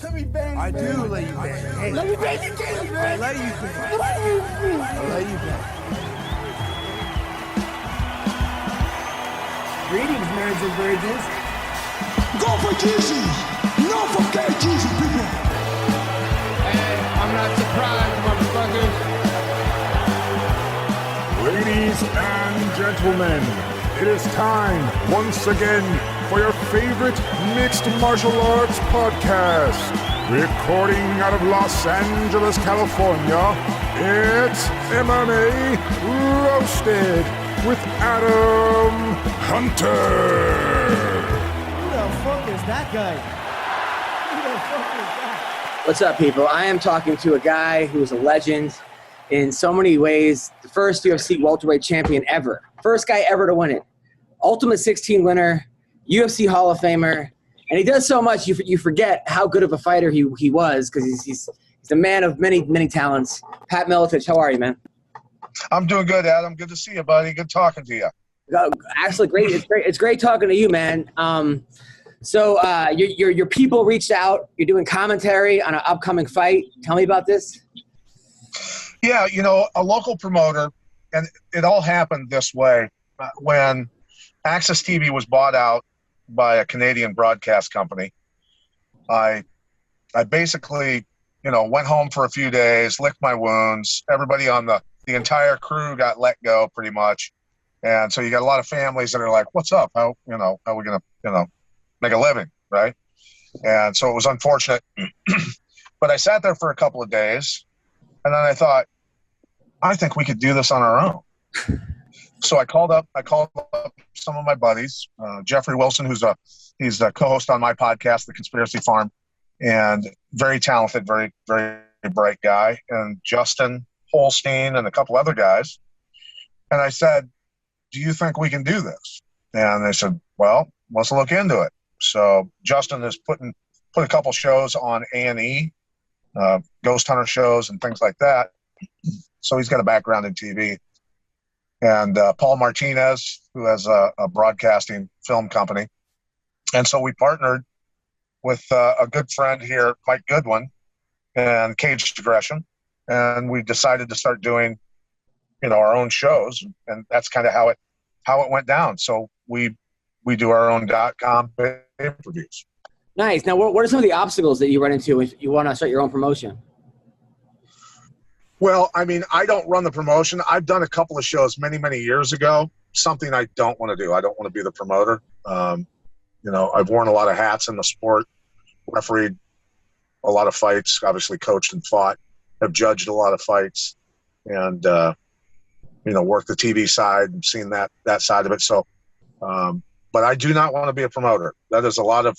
Let me bang. I do let you bang. Hey, let me bang you, James, man. I let you bang. I let you bang. Greetings, marriage and virgins. Go for Jesus. No forget Jesus, people. Hey, I'm not surprised, motherfuckers. Ladies and gentlemen, it is time once again for your favorite mixed martial arts podcast. Recording out of Los Angeles, California, it's MMA Roasted with Adam Hunter. Who the fuck is that guy? Who the fuck is that? What's up, people? I am talking to a guy who is a legend in so many ways. The first UFC welterweight champion ever. First guy ever to win it. Ultimate 16 winner. UFC Hall of Famer. And he does so much, you forget how good of a fighter he was, because he's a man of many talents. Pat Miletich, how are you, man? I'm doing good, Adam. Good to see you, buddy. Good talking to you. Actually, great. It's great talking to you, man. So your people reached out. You're doing commentary on an upcoming fight. Tell me about this. Yeah, a local promoter, and it all happened this way. When Access TV was bought out by a Canadian broadcast company, I basically, went home for a few days, licked my wounds. Everybody on the entire crew got let go pretty much. And so you got a lot of families that are like, what's up? How are we going to, make a living, right? And so it was unfortunate. But I sat there for a couple of days, and then I thought, I think we could do this on our own. So I called up some of my buddies, Jeffrey Wilson, he's a co-host on my podcast, The Conspiracy Farm, and very talented, very, very bright guy, and Justin Holstein and a couple other guys. And I said, do you think we can do this? And they said, well, let's look into it. So Justin has put a couple shows on A&E, Ghost Hunter shows and things like that. So he's got a background in TV. And Paul Martinez, who has a broadcasting film company. And so we partnered with a good friend here, Mike Goodwin, and Caged Aggression. And we decided to start doing, our own shows. And that's kind of how it went down. So we do our own .com pay-per-views. Nice. Now, what are some of the obstacles that you run into if you want to start your own promotion? Well, I mean, I don't run the promotion. I've done a couple of shows many years ago, something I don't want to do. I don't want to be the promoter. I've worn a lot of hats in the sport, refereed a lot of fights, obviously coached and fought, have judged a lot of fights, and, worked the TV side and seen that side of it. So, but I do not want to be a promoter. That is a lot of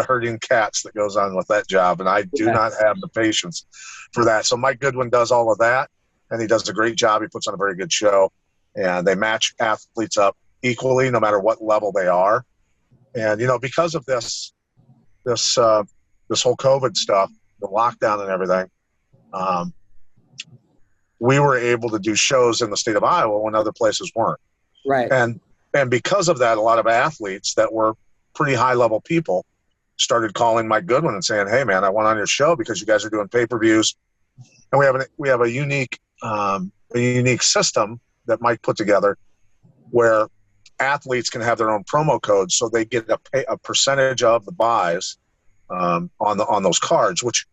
herding cats that goes on with that job, and I do not have the patience for that. So Mike Goodwin does all of that, and he does a great job. He puts on a very good show, and they match athletes up equally, no matter what level they are. And because of this whole COVID stuff, the lockdown and everything, we were able to do shows in the state of Iowa when other places weren't. Right. And because of that, a lot of athletes that were pretty high-level people started calling Mike Goodwin and saying, "Hey, man, I want on your show because you guys are doing pay-per-views, and we have a unique system that Mike put together where athletes can have their own promo codes, so they get a percentage of the buys on those cards. Which,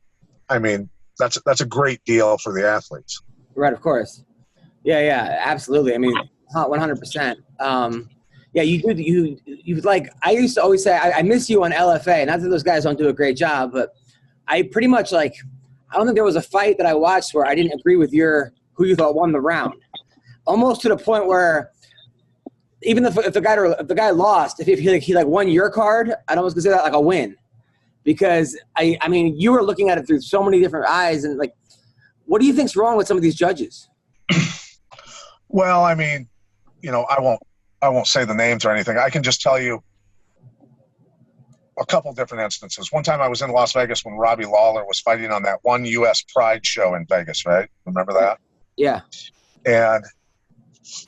I mean, that's a great deal for the athletes." Right, of course. Yeah, absolutely. I mean, 100%. Yeah, you like, I used to always say, I miss you on LFA. Not that those guys don't do a great job, but I pretty much I don't think there was a fight that I watched where I didn't agree with who you thought won the round. Almost to the point where even if the guy lost, if he won your card, I'd almost consider that like a win. Because I mean, you were looking at it through so many different eyes, and what do you think's wrong with some of these judges? Well, I mean, I won't say the names or anything. I can just tell you a couple different instances. One time I was in Las Vegas when Robbie Lawler was fighting on that one U.S. Pride show in Vegas, right? Remember that? Yeah. And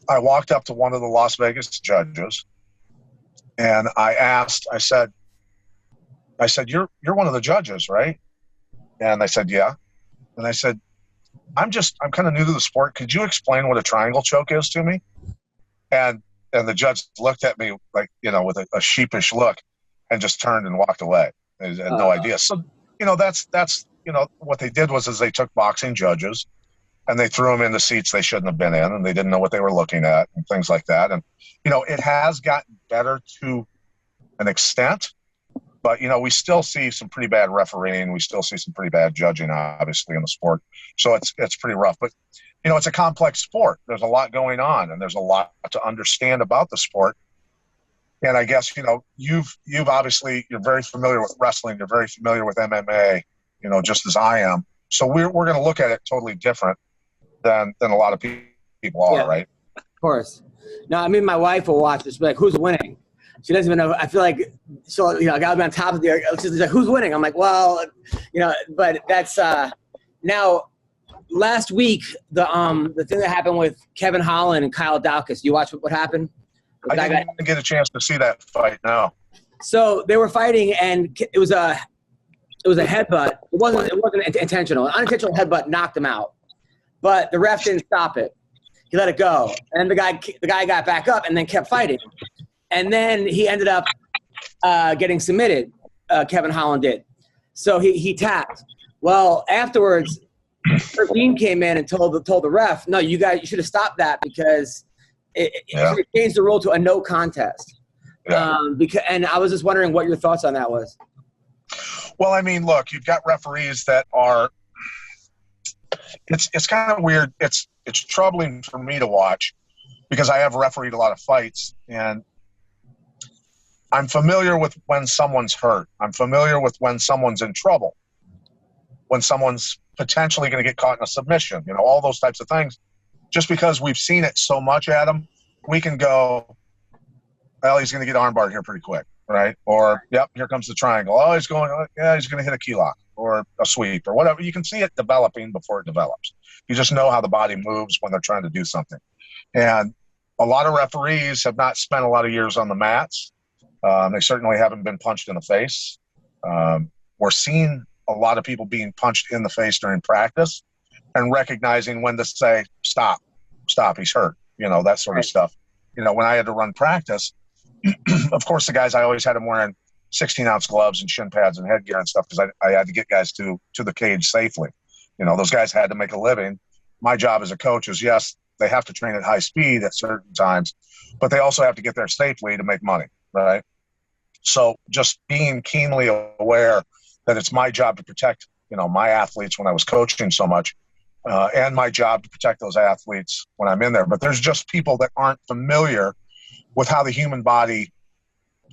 I walked up to one of the Las Vegas judges, and I said, I said, you're one of the judges, right? And they said, yeah. And I said, I'm kind of new to the sport. Could you explain what a triangle choke is to me? And the judge looked at me like, with a sheepish look and just turned and walked away. He had no idea. So, that's what they did was they took boxing judges and they threw them into seats they shouldn't have been in, and they didn't know what they were looking at and things like that. And, it has gotten better to an extent, but, we still see some pretty bad refereeing. We still see some pretty bad judging, obviously, in the sport. So it's pretty rough. But, it's a complex sport. There's a lot going on, and there's a lot to understand about the sport. And I guess, you've obviously, you're very familiar with wrestling. You're very familiar with MMA, just as I am. So we're going to look at it totally different than a lot of people are, right? Of course. No, I mean, my wife will watch this, be like, who's winning? She doesn't even know. I feel like, so, I got to be on top of the, she's like, who's winning? I'm like, well, but that's, now, last week, the thing that happened with Kevin Holland and Kyle Daukaus, you watch what happened? I didn't get a chance to see that fight, no. So they were fighting, and it was a headbutt. It wasn't intentional. An unintentional headbutt knocked him out, but the ref didn't stop it. He let it go, and the guy got back up and then kept fighting, and then he ended up getting submitted. Kevin Holland did. So he tapped. Well, afterwards, Dean came in and told the ref, no, you should have stopped that because it changed the rule to a no contest. Yeah. And I was just wondering what your thoughts on that was. Well, I mean, look, you've got referees that are it's kind of weird. It's troubling for me to watch because I have refereed a lot of fights, and I'm familiar with when someone's hurt. I'm familiar with when someone's in trouble, when someone's potentially going to get caught in a submission, all those types of things. Just because we've seen it so much, Adam, we can go, well, he's going to get armbarred here pretty quick, right? Or, yep, here comes the triangle. Oh, he's going to hit a key lock or a sweep or whatever. You can see it developing before it develops. You just know how the body moves when they're trying to do something. And a lot of referees have not spent a lot of years on the mats. They certainly haven't been punched in the face. We're seeing a lot of people being punched in the face during practice and recognizing when to say, stop, he's hurt, that sort of stuff. When I had to run practice, of course, the guys, I always had them wearing 16-ounce gloves and shin pads and headgear and stuff because I had to get guys to the cage safely. Those guys had to make a living. My job as a coach is, yes, they have to train at high speed at certain times, but they also have to get there safely to make money, right? So just being keenly aware that it's my job to protect, my athletes when I was coaching so much, and my job to protect those athletes when I'm in there. But there's just people that aren't familiar with how the human body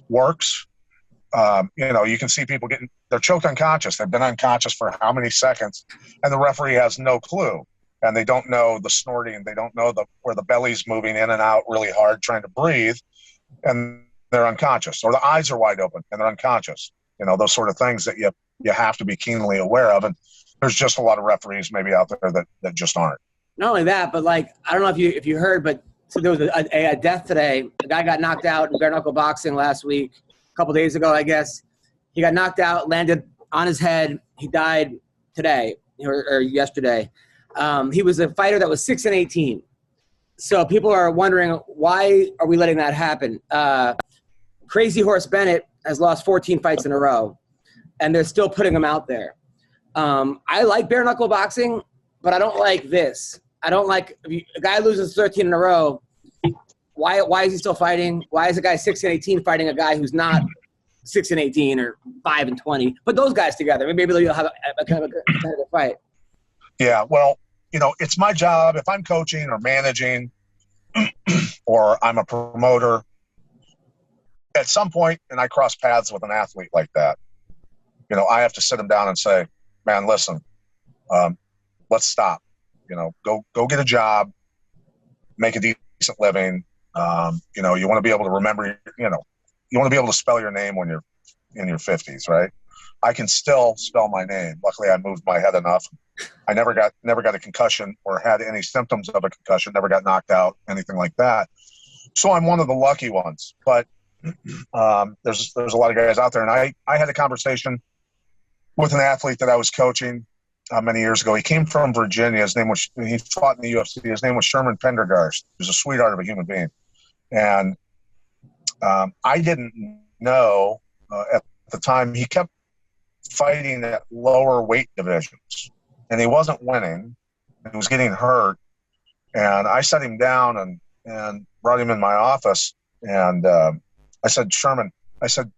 works. You can see people they're choked unconscious. They've been unconscious for how many seconds, and the referee has no clue. And they don't know the snorting. They don't know where the belly's moving in and out really hard, trying to breathe, and they're unconscious. Or the eyes are wide open and they're unconscious. Those sort of things that you have to be keenly aware of. And there's just a lot of referees maybe out there that just aren't. Not only that, but I don't know if you heard, but so there was a death today. A guy got knocked out in bare knuckle boxing last week, a couple days ago, I guess. He got knocked out, landed on his head. He died today or yesterday. He was a fighter that was 6-18. So people are wondering, why are we letting that happen? Crazy Horse Bennett has lost 14 fights in a row, and they're still putting him out there. I like bare knuckle boxing, but I don't like this. I don't like if a guy loses 13 in a row. Why is he still fighting? Why is a guy 6-18 fighting a guy who's not 6-18 or 5-20? Put those guys together. Maybe they'll have a kind of a competitive fight. Yeah, well, it's my job if I'm coaching or managing or I'm a promoter. At some point, and I cross paths with an athlete like that, I have to sit him down and say, man, listen, let's stop. Go get a job, make a decent living. You want to be able to remember, you want to be able to spell your name when you're in your 50s, right? I can still spell my name. Luckily, I moved my head enough. I never got a concussion or had any symptoms of a concussion, never got knocked out, anything like that. So I'm one of the lucky ones. But, there's a lot of guys out there. And I had a conversation with an athlete that I was coaching many years ago. He came from Virginia. He fought in the UFC. His name was Sherman Pendergast. He was a sweetheart of a human being. And I didn't know at the time, he kept fighting at lower weight divisions. And he wasn't winning. He was getting hurt. And I sat him down and brought him in my office. And I said, Sherman, I said,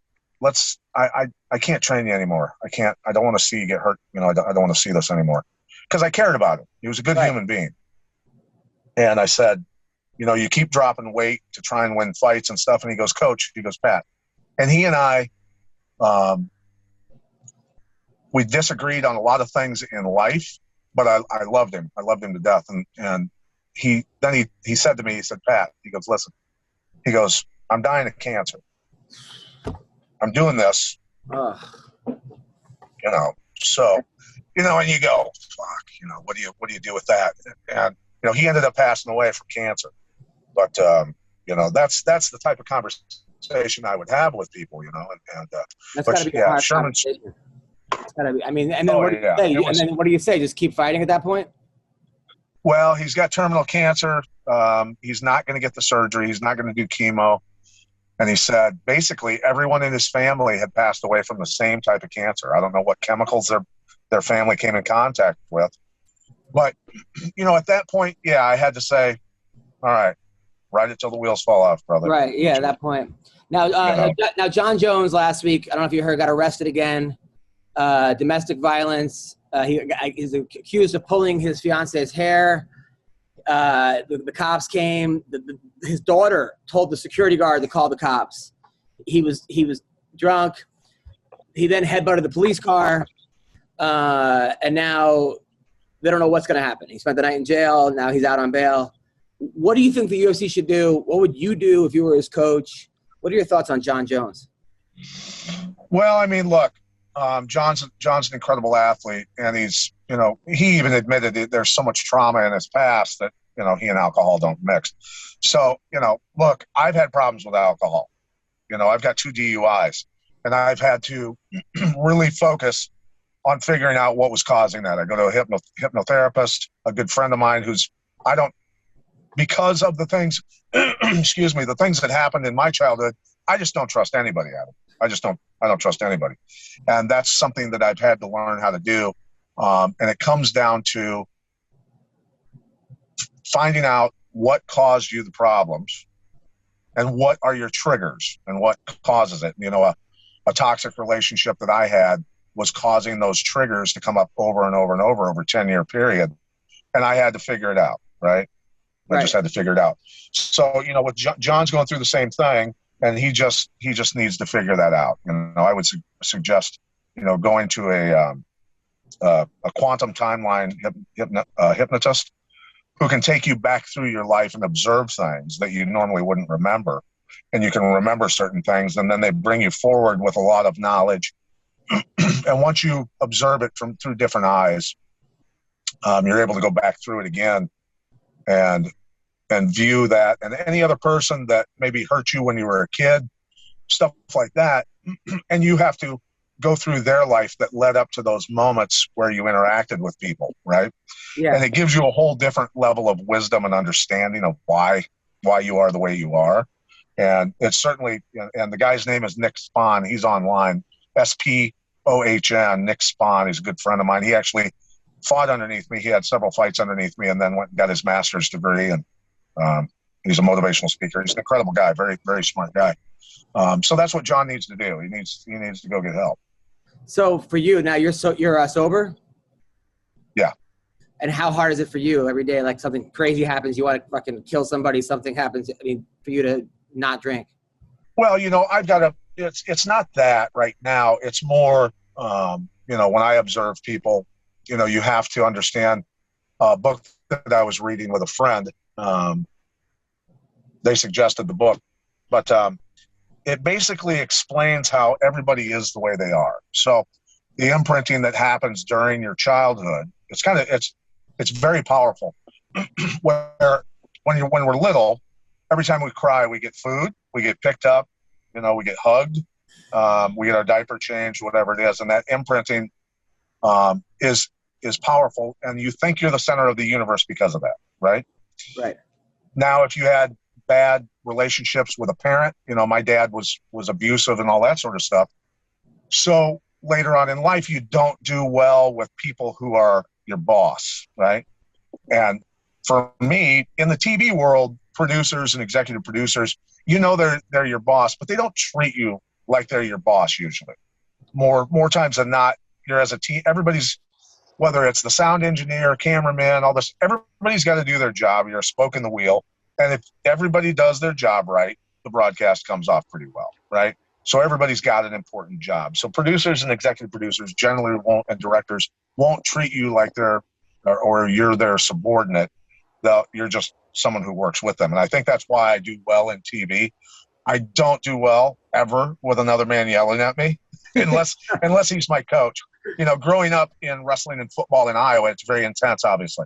I can't train you anymore. I don't want to see you get hurt. I don't want to see this anymore. Because I cared about him. He was a good human being. And I said, you keep dropping weight to try and win fights and stuff. And he goes, Coach, Pat. And he and I, we disagreed on a lot of things in life, but I loved him. I loved him to death. And he said to me, he said, Pat, he goes, listen, he goes, I'm dying of cancer. I'm doing this, so, and you go, fuck, what do you do with that? And, he ended up passing away from cancer, but, that's the type of conversation I would have with people, That's gotta be a hard Sherman's, conversation. It's gotta be, and then what do you say? And then what do you say? Just keep fighting at that point? Well, he's got terminal cancer. He's not going to get the surgery. He's not going to do chemo. And he said, basically, everyone in his family had passed away from the same type of cancer. I don't know what chemicals their family came in contact with. But, at that point, I had to say, all right, ride it till the wheels fall off, brother. Right, yeah, at that point. Now, now, Jon Jones last week, I don't know if you heard, got arrested again. Domestic violence. He's accused of pulling his fiance's hair. The cops came. His daughter told the security guard to call the cops. He was drunk. He then headbutted the police car, and now they don't know what's going to happen. He spent the night in jail. Now he's out on bail. What do you think the UFC should do? What would you do if you were his coach? What are your thoughts on Jon Jones? Well, I mean, look, John's an incredible athlete, and he's, he even admitted that there's so much trauma in his past that, he and alcohol don't mix. So, look, I've had problems with alcohol. I've got 2 DUIs, and I've had to really focus on figuring out what was causing that. I go to a hypnotherapist, a good friend of mine because of the things, the things that happened in my childhood, I just don't trust anybody, Adam. I don't trust anybody. And that's something that I've had to learn how to do. And it comes down to finding out what caused you the problems and what are your triggers and what causes it. A toxic relationship that I had was causing those triggers to come up over and over and over a 10-year period. And I had to figure it out, right? I just had to figure it out. So, with John's going through the same thing, and he just needs to figure that out. I would suggest, going to a quantum timeline hypnotist who can take you back through your life and observe things that you normally wouldn't remember. And you can remember certain things, and then they bring you forward with a lot of knowledge. And once you observe it through different eyes, you're able to go back through it again and view that, and any other person that maybe hurt you when you were a kid, stuff like that. And you have to go through their life that led up to those moments where you interacted with people, right? Yeah. And it gives you a whole different level of wisdom and understanding of why you are the way you are. And it's certainly, and the guy's name is Nick Spahn. He's online, SPOHN, Nick Spahn. He's a good friend of mine. He actually fought underneath me. He had several fights underneath me, and then went and got his master's degree. And he's a motivational speaker. He's an incredible guy, very, very smart guy. So that's what Jon needs to do. He needs to go get help. So for you now, you're sober? Yeah. And how hard is it for you every day? Like something crazy happens, you want to fucking kill somebody, something happens, for you to not drink? Well, I've got it's not that right now. It's more, when I observe people, you have to understand a book that I was reading with a friend. They suggested the book, but it basically explains how everybody is the way they are. So the imprinting that happens during your childhood, it's very powerful. Where when we're little, every time we cry, we get food, we get picked up, we get hugged, we get our diaper changed, whatever it is. And that imprinting is powerful. And you think you're the center of the universe because of that, right? Right. Now, if you had bad relationships with a parent, my dad was abusive and all that sort of stuff. So later on in life, you don't do well with people who are your boss, right? And for me, in the TV world, producers and executive producers, they're your boss, but they don't treat you like they're your boss usually. More times than not, you're as a team, everybody's, whether it's the sound engineer, cameraman, all this, everybody's got to do their job. You're a spoke in the wheel. And if everybody does their job right, the broadcast comes off pretty well, right? So everybody's got an important job. So producers and executive producers generally won't, and directors won't treat you like or you're their subordinate. You're just someone who works with them. And I think that's why I do well in TV. I don't do well ever with another man yelling at me unless he's my coach. Growing up in wrestling and football in Iowa, it's very intense, obviously.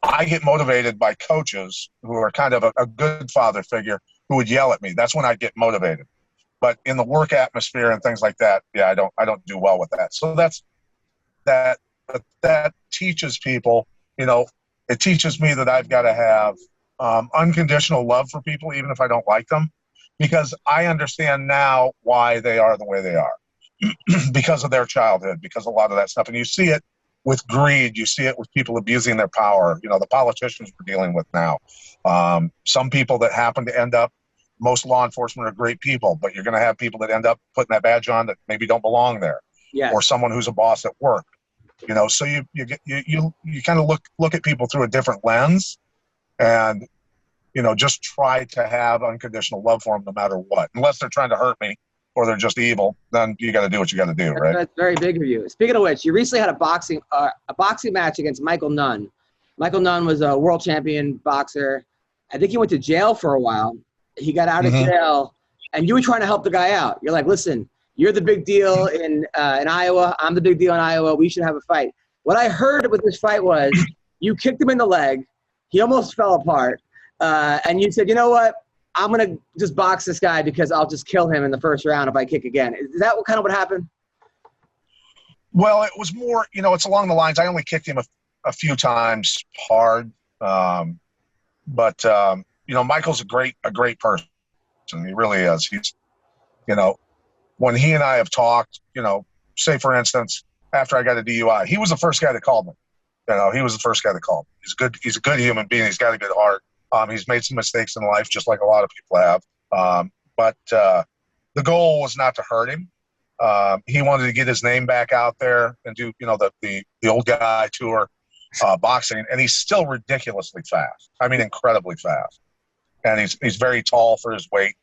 I get motivated by coaches who are kind of a good father figure who would yell at me. That's when I get motivated. But in the work atmosphere and things like that, I don't do well with that. So that teaches people, it teaches me that I've got to have unconditional love for people, even if I don't like them, because I understand now why they are the way they are because of their childhood, because a lot of that stuff. And you see it with greed. You see it with people abusing their power. The politicians we're dealing with now. Some people that happen to end up, most law enforcement are great people, but you're going to have people that end up putting that badge on that maybe don't belong there. Yes. Or someone who's a boss at work. So you kind of look at people through a different lens, and just try to have unconditional love for them no matter what. Unless they're trying to hurt me or they're just evil, then you got to do what you got to do, right? That's very big of you. Speaking of which, you recently had a boxing match against Michael Nunn. Michael Nunn was a world champion boxer. I think he went to jail for a while. He got out of jail, and you were trying to help the guy out. You're like, listen, you're the big deal in Iowa. I'm the big deal in Iowa. We should have a fight. What I heard with this fight was you kicked him in the leg. He almost fell apart. And you said, you know what? I'm going to just box this guy because I'll just kill him in the first round if I kick again. Is that what happened? Well, it was more, it's along the lines. I only kicked him a few times hard. But Michael's a great person. He really is. He's, when he and I have talked, say for instance, after I got a DUI, he was the first guy that called me. He was the first guy that called me. He's a good human being. He's got a good heart. He's made some mistakes in life, just like a lot of people have. But the goal was not to hurt him. He wanted to get his name back out there and do, the old guy tour boxing. And he's still ridiculously fast. I mean, incredibly fast. And he's very tall for his weight.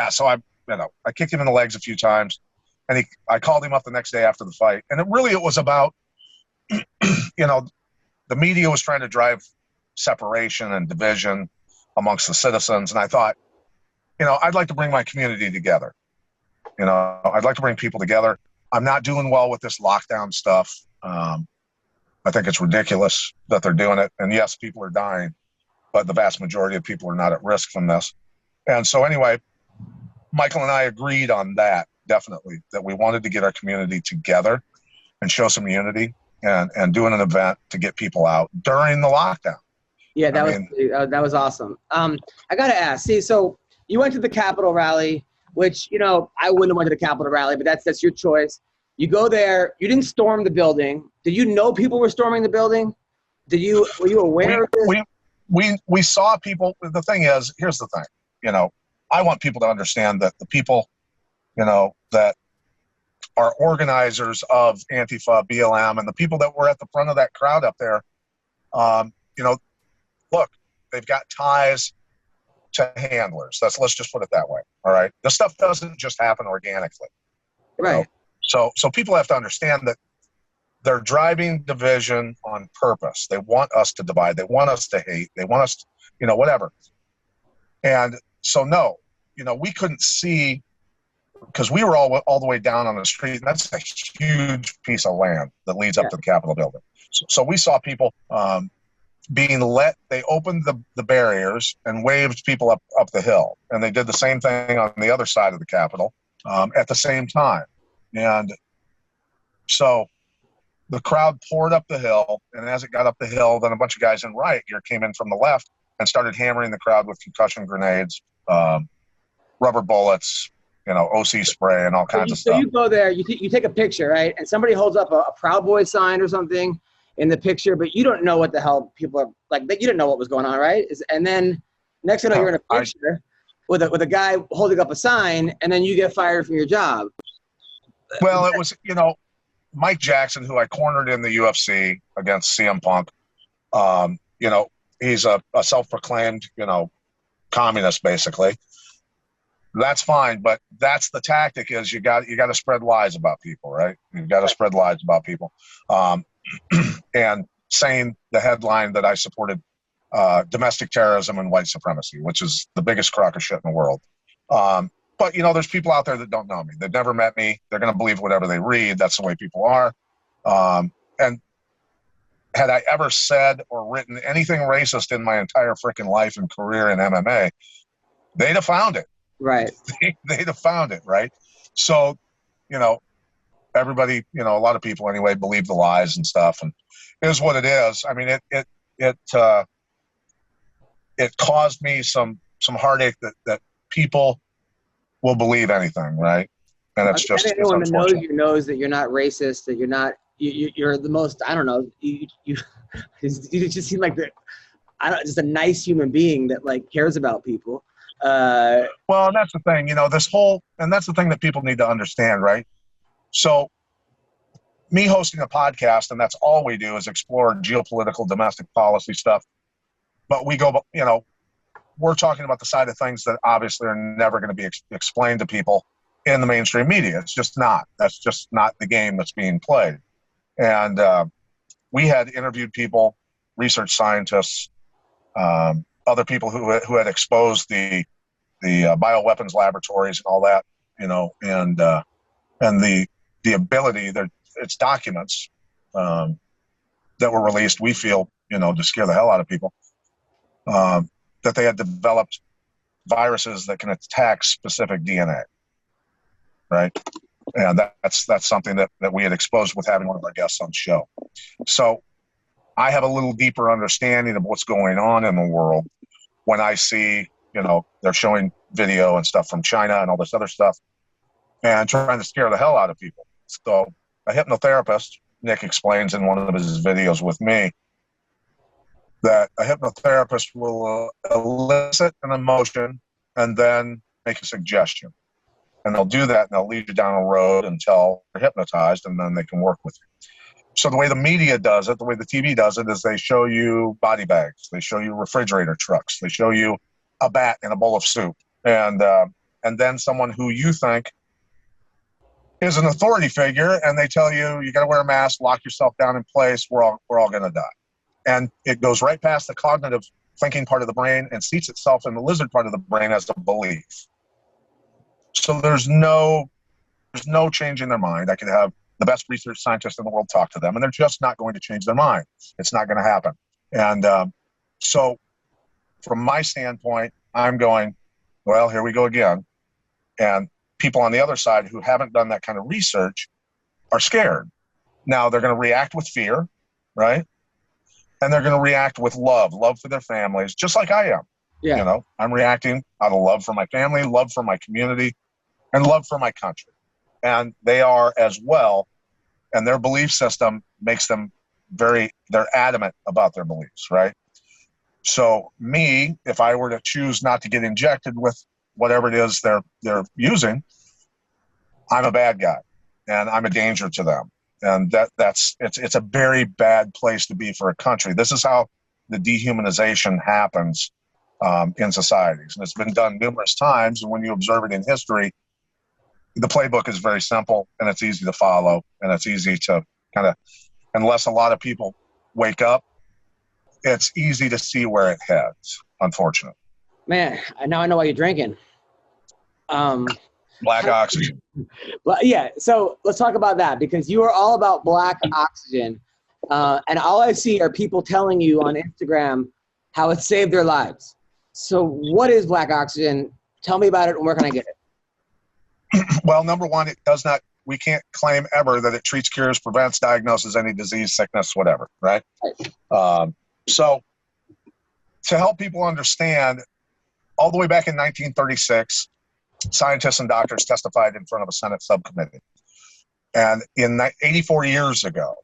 So I kicked him in the legs a few times, and I called him up the next day after the fight. And it was about, the media was trying to drive separation and division amongst the citizens. And I thought, I'd like to bring my community together. I'd like to bring people together. I'm not doing well with this lockdown stuff. I think it's ridiculous that they're doing it. And yes, people are dying, but the vast majority of people are not at risk from this. And so anyway, Michael and I agreed on that, definitely, that we wanted to get our community together and show some unity and doing an event to get people out during the lockdown. Yeah, that was awesome. I got to ask, so you went to the Capitol rally, which, I wouldn't have went to the Capitol rally, but that's your choice. You go there, you didn't storm the building. Did you know people were storming the building? Were you aware of this? We saw people. The thing is, here's the thing, I want people to understand that the people, that are organizers of Antifa, BLM, and the people that were at the front of that crowd up there, look, they've got ties to handlers. Let's just put it that way. All right. This stuff doesn't just happen organically. Right. So people have to understand that they're driving division on purpose. They want us to divide. They want us to hate. They want us to, whatever. And so, no, we couldn't see, because we were all the way down on the street. And that's a huge piece of land that leads up to the Capitol building. So we saw people, they opened the barriers and waved people up the hill. And they did the same thing on the other side of the Capitol at the same time. And so the crowd poured up the hill, and as it got up the hill, then a bunch of guys in riot gear came in from the left and started hammering the crowd with concussion grenades, rubber bullets, OC spray and all kinds of stuff. So you go there, you take a picture, right? And somebody holds up a Proud Boy sign or something in the picture, but you don't know what the hell people are like. You didn't know what was going on, right? And then next thing you know, you're in a picture with a guy holding up a sign, and then you get fired from your job. Well, it was, Mike Jackson, who I cornered in the UFC against CM Punk. He's a self-proclaimed, communist, basically. That's fine, but that's the tactic. Is you got to spread lies about people, right? You've got to spread lies about people, and saying the headline that I supported domestic terrorism and white supremacy, which is the biggest crock of shit in the world. But, there's people out there that don't know me. They've never met me. They're going to believe whatever they read. That's the way people are. And had I ever said or written anything racist in my entire freaking life and career in MMA, they'd have found it. Right. They'd have found it, right? So, everybody, a lot of people anyway, believe the lies and stuff. And it is what it is. I mean, it caused me some heartache that people will believe anything, right? And it's just anyone that knows you knows that you're not racist, that you're not you're the most, I don't know, you just seem like just a nice human being that cares about people. Well, and that's the thing, that's the thing that people need to understand, right? So me hosting a podcast, and that's all we do is explore geopolitical domestic policy stuff. But we go, we're talking about the side of things that obviously are never going to be explained to people in the mainstream media. It's just not. That's just not the game that's being played. And we had interviewed people, research scientists, other people who had exposed the bioweapons laboratories and all that, and the ability that it's documents that were released, we feel, to scare the hell out of people, that they had developed viruses that can attack specific DNA, right? And that's something that we had exposed with having one of our guests on the show. So I have a little deeper understanding of what's going on in the world when I see, they're showing video and stuff from China and all this other stuff and trying to scare the hell out of people. So a hypnotherapist, Nick explains in one of his videos with me, that a hypnotherapist will elicit an emotion and then make a suggestion. And they'll do that, and they'll lead you down a road until you're hypnotized, and then they can work with you. So the way the media does it, the way the TV does it, is they show you body bags. They show you refrigerator trucks. They show you a bat in a bowl of soup. And then someone who you think is an authority figure, and they tell you got to wear a mask, lock yourself down in place, we're all going to die. And it goes right past the cognitive thinking part of the brain and seats itself in the lizard part of the brain as a belief. So there's no change in their mind. I could have the best research scientists in the world talk to them, and they're just not going to change their mind. It's not going to happen. And so from my standpoint, I'm going, well, here we go again. And people on the other side who haven't done that kind of research are scared. Now they're going to react with fear, right? And they're going to react with love for their families, just like I am. Yeah. I'm reacting out of love for my family, love for my community, and love for my country. And they are as well. And their belief system makes them they're adamant about their beliefs, right? So me, if I were to choose not to get injected with whatever it is they're using, I'm a bad guy and I'm a danger to them. And it's a very bad place to be for a country. This is how the dehumanization happens in societies. And it's been done numerous times. And when you observe it in history, the playbook is very simple and it's easy to follow. And it's easy to kind of, unless a lot of people wake up, it's easy to see where it heads, unfortunately. Man, now I know why you're drinking. Black oxygen. Yeah, so let's talk about that, because you are all about black oxygen. And all I see are people telling you on Instagram how it saved their lives. So what is black oxygen? Tell me about it, and where can I get it? Well, number one, it does not, we can't claim ever that it treats, cures, prevents, diagnoses any disease, sickness, whatever, right? So to help people understand, all the way back in 1936, scientists and doctors testified in front of a Senate subcommittee. And 84 years ago,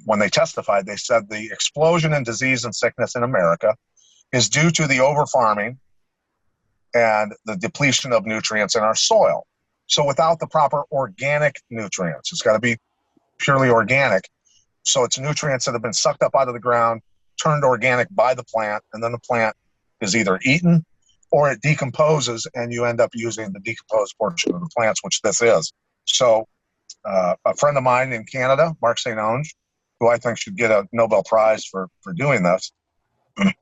when they testified, they said the explosion in disease and sickness in America is due to the overfarming and the depletion of nutrients in our soil. So without the proper organic nutrients, it's got to be purely organic. So it's nutrients that have been sucked up out of the ground, turned organic by the plant, and then the plant is either eaten or it decomposes, and you end up using the decomposed portion of the plants, which this is. So a friend of mine in Canada, Mark St. Onge, who I think should get a Nobel Prize for doing this,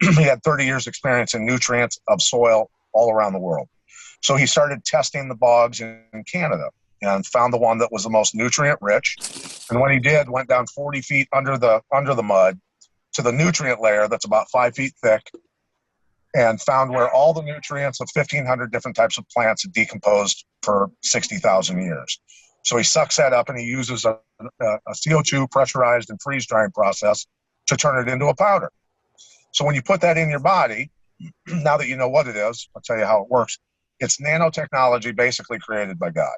he had 30 years experience in nutrients of soil all around the world. So he started testing the bogs in Canada and found the one that was the most nutrient rich. And when he did, went down 40 feet under the mud to the nutrient layer that's about 5 feet thick, and found where all the nutrients of 1,500 different types of plants had decomposed for 60,000 years. So he sucks that up and he uses a CO2 pressurized and freeze drying process to turn it into a powder. So when you put that in your body, now that you know what it is, I'll tell you how it works. It's nanotechnology basically created by God.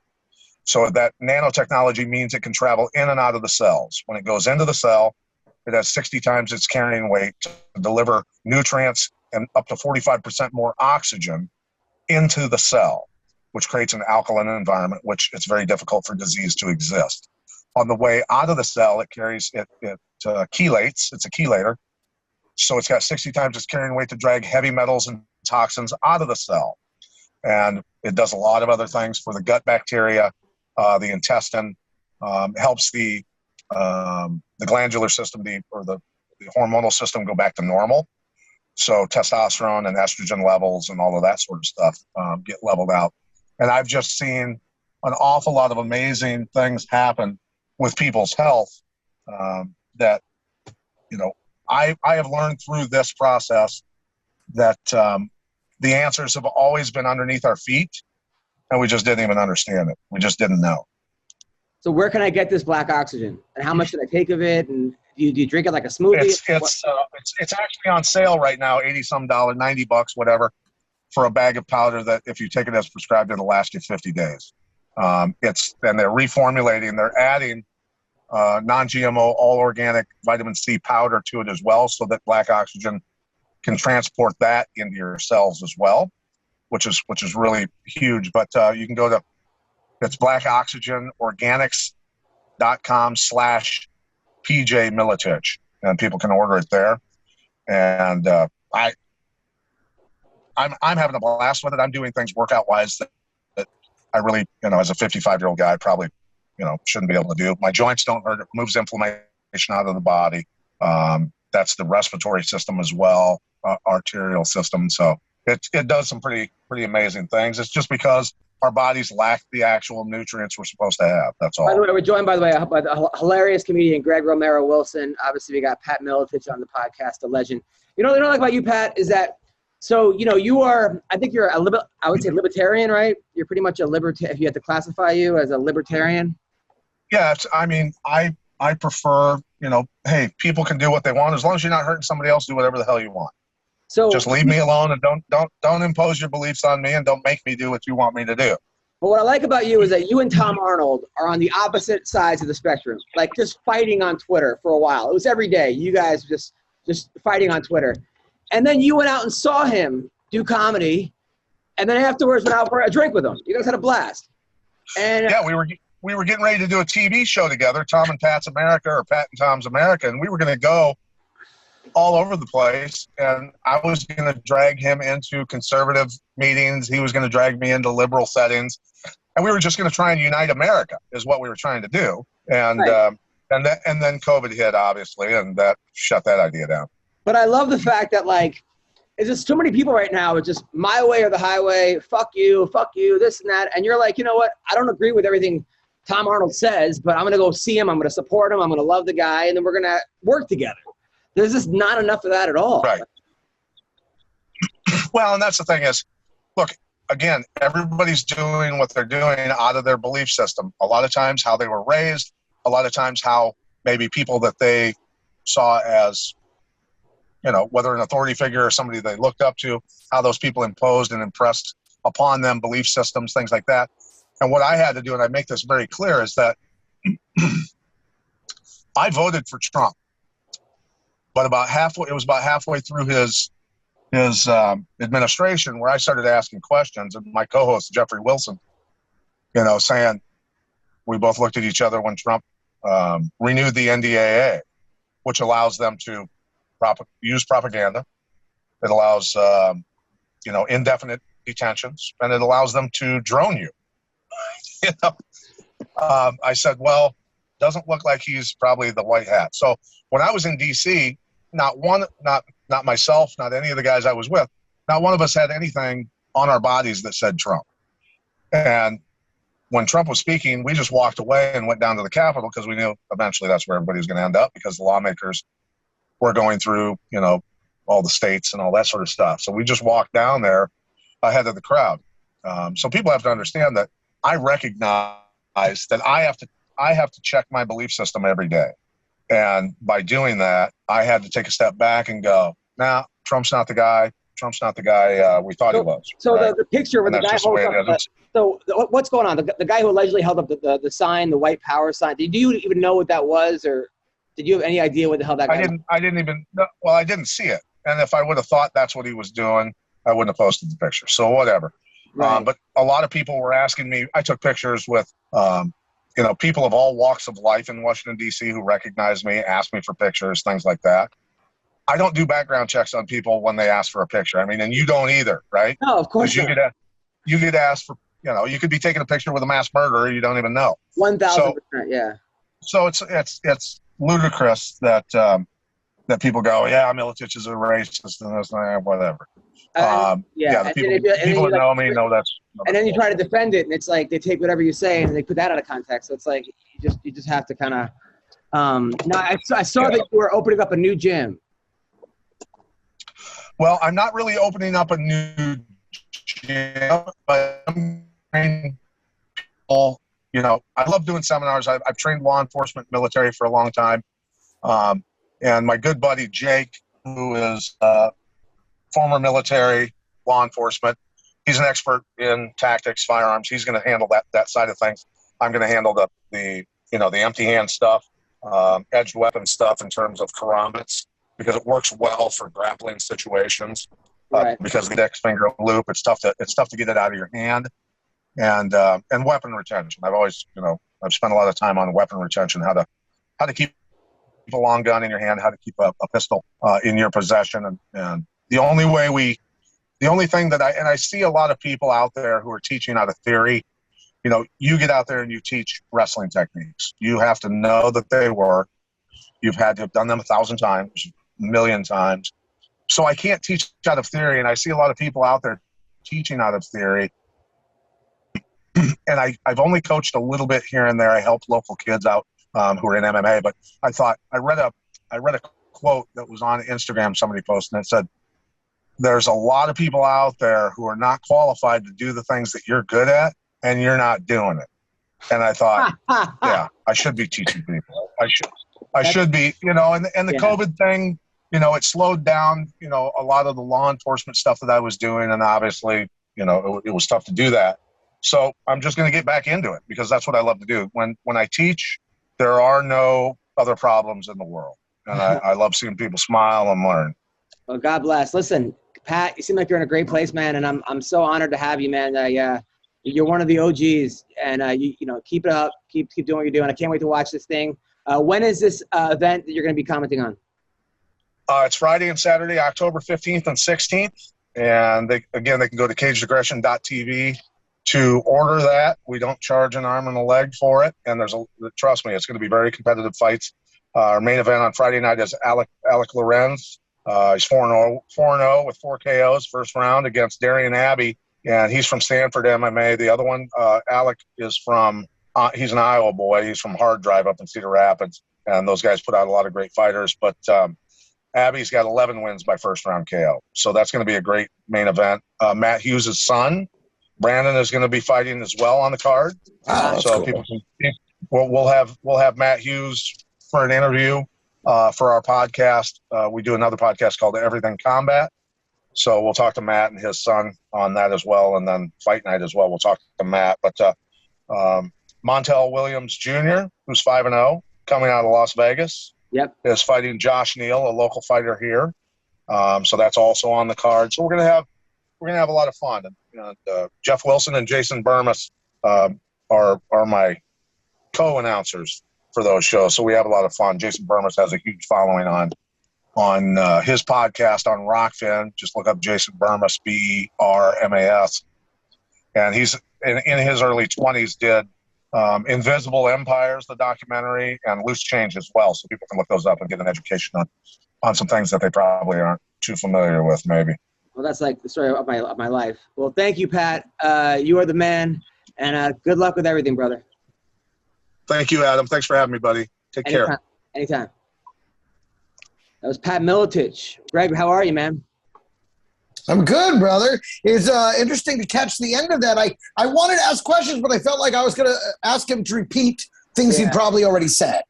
So that nanotechnology means it can travel in and out of the cells. When it goes into the cell, it has 60 times its carrying weight to deliver nutrients and up to 45% more oxygen into the cell, which creates an alkaline environment, which it's very difficult for disease to exist. On the way out of the cell, it carries, it chelates, it's a chelator. So it's got 60 times its carrying weight to drag heavy metals and toxins out of the cell. And it does a lot of other things for the gut bacteria, the intestine, helps the glandular system, the hormonal system go back to normal. So testosterone and estrogen levels and all of that sort of stuff get leveled out. And I've just seen an awful lot of amazing things happen with people's health that, you know, I have learned through this process that the answers have always been underneath our feet, and we just didn't even understand it. We just didn't know. So where can I get this black oxygen, and how much should I take of it? And do you drink it like a smoothie? It's actually on sale right now, $80-some, $90, whatever, for a bag of powder that if you take it as prescribed, it'll last you 50 days. And they're reformulating. They're adding non-GMO, all-organic vitamin C powder to it as well, so that black oxygen can transport that into your cells as well, which is really huge. But you can go to, it's blackoxygenorganics.com/PJ Miletich, and people can order it there. And I'm having a blast with it. I'm doing things workout-wise that I really, you know, as a 55-year-old guy, probably, you know, shouldn't be able to do. My joints don't hurt. It removes inflammation out of the body. That's the respiratory system as well, arterial system. So it does some pretty amazing things. It's just because our bodies lack the actual nutrients we're supposed to have. That's all. By the way, we're joined, by the hilarious comedian Greg Romero Wilson. Obviously, we got Pat Miletich on the podcast, a legend. You know what I like about you, Pat, is that, so, you know, you are, I think you're I would say libertarian, right? You're pretty much a libertarian, if you had to classify you as a libertarian. Yeah, I mean, I prefer, you know, hey, people can do what they want. As long as you're not hurting somebody else, do whatever the hell you want. So just leave me alone, and don't impose your beliefs on me, and don't make me do what you want me to do. But what I like about you is that you and Tom Arnold are on the opposite sides of the spectrum, like just fighting on Twitter for a while. It was every day. You guys just fighting on Twitter. And then you went out and saw him do comedy, and then afterwards went out for a drink with him. You guys had a blast. And yeah, we were getting ready to do a TV show together, Tom and Pat's America, or Pat and Tom's America, and we were going to go all over the place, and I was going to drag him into conservative meetings. He was going to drag me into liberal settings, and we were just going to try and unite America is what we were trying to do. And right. And then COVID hit, obviously, and that shut that idea down. But I love the fact that, like, it's just too many people right now. It's just my way or the highway. Fuck you, this and that. And you're like, you know what? I don't agree with everything Tom Arnold says, but I'm going to go see him. I'm going to support him. I'm going to love the guy, and then we're going to work together. There's just not enough of that at all. Right. Well, and that's the thing is, look, again, everybody's doing what they're doing out of their belief system. A lot of times how they were raised, a lot of times how maybe people that they saw as, whether an authority figure or somebody they looked up to, how those people imposed and impressed upon them belief systems, things like that. And what I had to do, and I make this very clear, is that I voted for Trump, but it was about halfway through his administration where I started asking questions, and my co-host Jeffrey Wilson, saying we both looked at each other when Trump renewed the NDAA, which allows them to use propaganda. It allows indefinite detentions, and it allows them to drone you. I said, well, doesn't look like he's probably the white hat. So when I was in D.C., not myself, not any of the guys I was with, not one of us had anything on our bodies that said Trump. And when Trump was speaking, we just walked away and went down to the Capitol because we knew eventually that's where everybody was going to end up, because the lawmakers were going through, all the states and all that sort of stuff. So we just walked down there ahead of the crowd. So people have to understand that I recognize that I have to check my belief system every day. And by doing that, I had to take a step back and go, nah, Trump's not the guy. Trump's not the guy we thought he was. So right? the picture where the guy holds up what's going on? The guy who allegedly held up the sign, the white power sign, did you even know what that was, or did you have any idea what the hell that guy was? I didn't see it. And if I would have thought that's what he was doing, I wouldn't have posted the picture. So whatever. Right. But a lot of people were asking me. I took pictures with, people of all walks of life in Washington, D.C. who recognized me, asked me for pictures, things like that. I don't do background checks on people when they ask for a picture. I mean, and you don't either, right? No, of course not. You get asked for, you could be taking a picture with a mass murderer you don't even know. 1,000%, yeah. So it's ludicrous that people go, yeah, Miletich is a racist and this and whatever. The people that know me know that's. And then you try to defend it, and it's like they take whatever you say and they put that out of context. So it's like you just have to kind of. I saw that you were opening up a new gym. Well, I'm not really opening up a new gym, but I'm training people. I love doing seminars. I've trained law enforcement, military for a long time, and my good buddy Jake, who is former military, law enforcement. He's an expert in tactics, firearms. He's going to handle that side of things. I'm going to handle the empty hand stuff, edged weapon stuff in terms of karambits, because it works well for grappling situations. Right. Because the index finger loop, it's tough to get it out of your hand, and weapon retention. I've spent a lot of time on weapon retention, how to keep a long gun in your hand, how to keep a pistol in your possession, and the only thing that I see a lot of people out there who are teaching out of theory. You get out there and you teach wrestling techniques. You have to know that they work. You've had to have done them 1,000 times, 1,000,000 times. So I can't teach out of theory, and I see a lot of people out there teaching out of theory. And I've only coached a little bit here and there. I helped local kids out who are in MMA, but I read a quote that was on Instagram. Somebody posted, and it said, there's a lot of people out there who are not qualified to do the things that you're good at, and you're not doing it. And I thought, yeah, I should be teaching people. I should be, and the COVID thing, it slowed down, a lot of the law enforcement stuff that I was doing. And obviously, it was tough to do that. So I'm just going to get back into it because that's what I love to do. When I teach, there are no other problems in the world. And I love seeing people smile and learn. Well, God bless. Listen, Pat, you seem like you're in a great place, man. And I'm so honored to have you, man. You're one of the OGs, and keep it up. Keep doing what you're doing. I can't wait to watch this thing. When is this event that you're going to be commenting on? It's Friday and Saturday, October 15th and 16th. And they can go to cagedaggression.tv to order that. We don't charge an arm and a leg for it. And trust me, it's going to be very competitive fights. Our main event on Friday night is Alec Lorenz. He's 4-0 with 4 KOs first round against Darian Abbey. And he's from Stanford MMA. The other one, Alec, is from he's an Iowa boy. He's from Hard Drive up in Cedar Rapids, and those guys put out a lot of great fighters. But Abby's got 11 wins by first round KO, so that's going to be a great main event. Matt Hughes' son, Brandon, is going to be fighting as well on the card. So cool. People can, we'll have Matt Hughes for an interview for our podcast. We do another podcast called Everything Combat. So we'll talk to Matt and his son on that as well, and then Fight Night as well. We'll talk to Matt. But Montel Williams Jr., who's 5-0, coming out of Las Vegas, is fighting Josh Neal, a local fighter here. So that's also on the card. So we're gonna have a lot of fun. And Jeff Wilson and Jason Burmis are my co-announcers for those shows. So we have a lot of fun. Jason Burmis has a huge following on his podcast on Rockfin. Just look up Jason Burmis, Bermas, and he's in his early 20s. Did Invisible Empires, the documentary, and Loose Change as well. So people can look those up and get an education on some things that they probably aren't too familiar with, maybe. Well, that's like the story of my life. Well, thank you, Pat. You are the man, and good luck with everything, brother. Thank you, Adam. Thanks for having me, buddy. Take care. Anytime. That was Pat Miletich. Greg, how are you, man? I'm good, brother. It's interesting to catch the end of that. I wanted to ask questions, but I felt like I was going to ask him to repeat things he'd probably already said.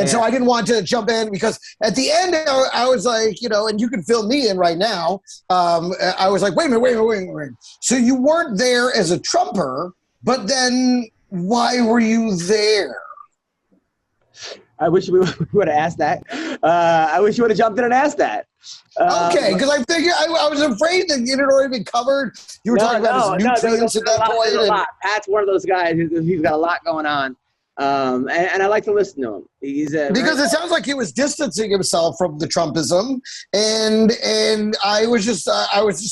So I didn't want to jump in because at the end I was like, and you can fill me in right now. I was like, wait a minute. So you weren't there as a Trumper, but then why were you there? I wish we would have asked that. I wish you would have jumped in and asked that. Okay, because I figured I was afraid that it had already been covered. You were talking about his nutrients at that point. Pat's one of those guys. He's got a lot going on. And I like to listen to him. Because it sounds like he was distancing himself from the Trumpism, and I was just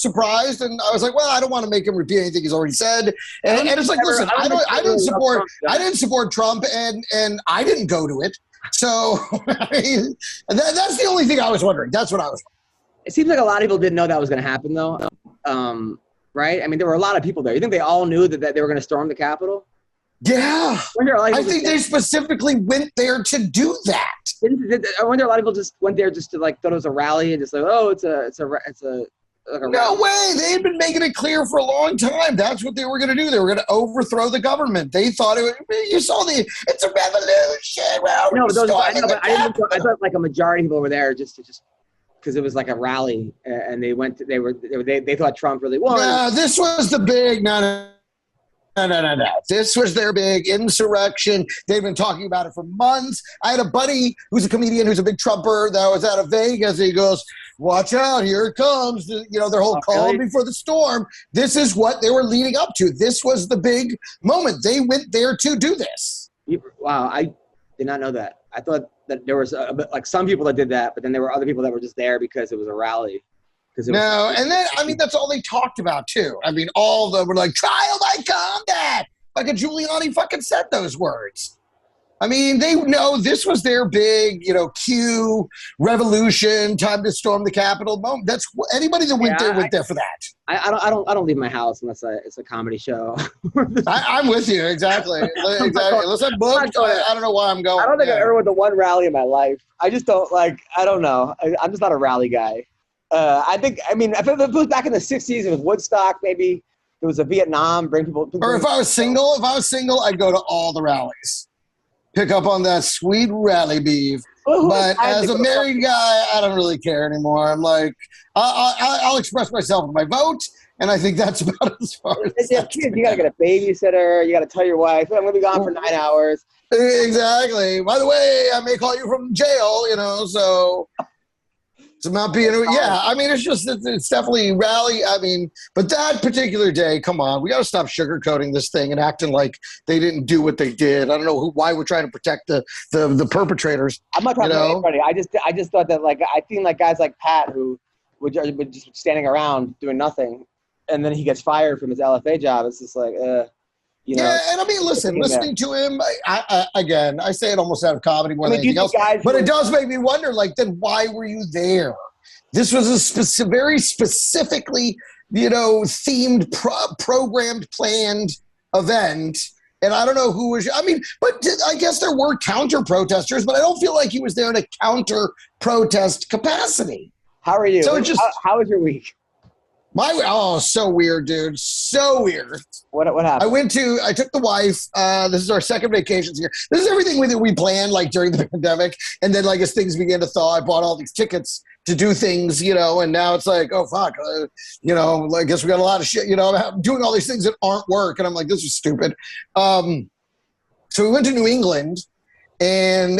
surprised, and I was like, well, I don't want to make him repeat anything he's already said, and it's like, listen, I didn't support Trump, and I didn't go to it, so I mean, that's the only thing I was wondering. That's what I was wondering. It seems like a lot of people didn't know that was going to happen, though, right? I mean, there were a lot of people there. You think they all knew that they were going to storm the Capitol? Yeah, I think they specifically went there to do that. I wonder a lot of people just went there just to like thought it was a rally and just like, oh, it's a no way. They had been making it clear for a long time. That's what they were going to do. They were going to overthrow the government. They thought it was. You saw it's a revolution. Well, no, I thought like a majority of people were there just because it was like a rally and they went. They thought Trump really won. No, this was the big No. This was their big insurrection. They've been talking about it for months. I had a buddy who's a comedian who's a big Trumper that was out of Vegas. He goes, watch out, here it comes. Their whole calm before the storm. This is what they were leading up to. This was the big moment. They went there to do this. Wow, I did not know that. I thought that there was like some people that did that, but then there were other people that were just there because it was a rally. And then, I mean, that's all they talked about, too. I mean, all of them were like, trial by combat. Fucking Giuliani fucking said those words. I mean, they know this was their big, cue, revolution, time to storm the Capitol moment. That's anybody that went there for that. I don't leave my house unless it's a comedy show. I'm with you, exactly. Unless I'm booked, I don't know why I'm going. I don't think I've ever went to one rally in my life. I just don't I don't know. I'm just not a rally guy. if it was back in the 60s, it was Woodstock, maybe it was a Vietnam, bring people. Or if I was single, I'd go to all the rallies. Pick up on that sweet rally beef. But as a married guy, I don't really care anymore. I'm like, I'll express myself with my vote, and I think that's about as far as you got to get a babysitter. You got to tell your wife, I'm going to be gone for 9 hours. Exactly. By the way, I may call you from jail, so it's about being, it's definitely rally. But that particular day, come on, we got to stop sugarcoating this thing and acting like they didn't do what they did. I don't know why we're trying to protect the perpetrators. I'm not talking about anybody. I just thought that, I think guys like Pat who would just standing around doing nothing, and then he gets fired from his LFA job. It's just Yeah, and listening to him, I say it almost out of comedy more than anything else, but it does make me wonder, then why were you there? This was a very specifically, themed, programmed, planned event, And I don't know who was, but I guess there were counter protesters, but I don't feel like he was there in a counter protest capacity. How are you? So how was your week? So weird, dude. So weird. What happened? I took the wife. This is our second vacation here. This is everything we planned like during the pandemic. And then like as things began to thaw, I bought all these tickets to do things, and now it's like, oh, fuck, I guess we got a lot of shit, I'm doing all these things that aren't work. And I'm like, this is stupid. So we went to New England and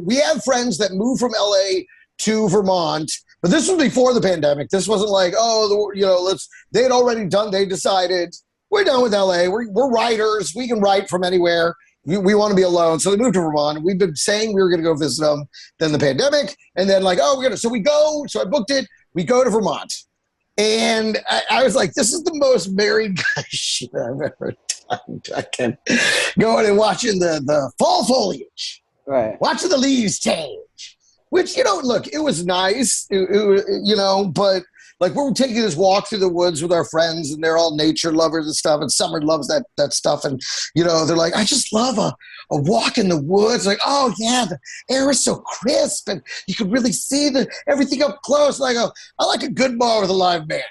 we have friends that moved from LA to Vermont. But this was before the pandemic. This wasn't like, they had already done, they decided, we're done with LA. We're writers. We can write from anywhere. We want to be alone. So they moved to Vermont. We've been saying we were going to go visit them. Then the pandemic. And then so we go. So I booked it. We go to Vermont. And I was like, this is the most married guy shit I've ever done. I can going and watching the fall foliage. Right. Watching the leaves change. Which, look, it was nice, but like we're taking this walk through the woods with our friends and they're all nature lovers and stuff. And Summer loves that stuff. And, they're like, I just love a walk in the woods. Like, oh, yeah, the air is so crisp and you can really see everything up close. And I go, I like a good bar with a live band.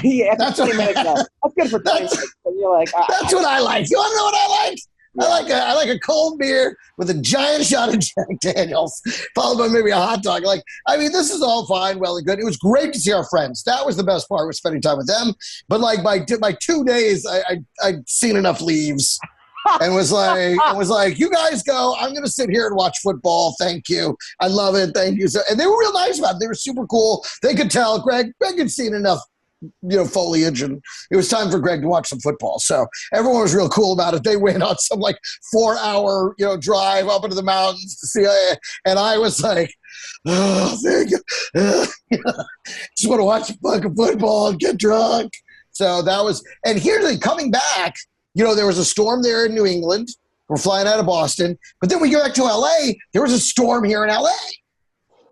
Yeah, that's what, minutes now. That's good for 20 minutes. And you're like, that's what I like. You want to know what I like? Yeah. I like a cold beer with a giant shot of Jack Daniels, followed by maybe a hot dog. This is all fine, well and good. It was great to see our friends. That was the best part, was spending time with them. But by 2 days, I'd seen enough leaves, and was like, you guys go. I'm going to sit here and watch football. Thank you. I love it. Thank you. So, and they were real nice about it. They were super cool. They could tell Greg had seen enough foliage, and it was time for Greg to watch some football. So everyone was real cool about it. They went on some 4-hour, drive up into the mountains to see it. And I was like, oh, thank you. Just want to watch fucking football and get drunk. So that was, and here's coming back, there was a storm there in New England. We're flying out of Boston, but then we go back to LA. There was a storm here in LA,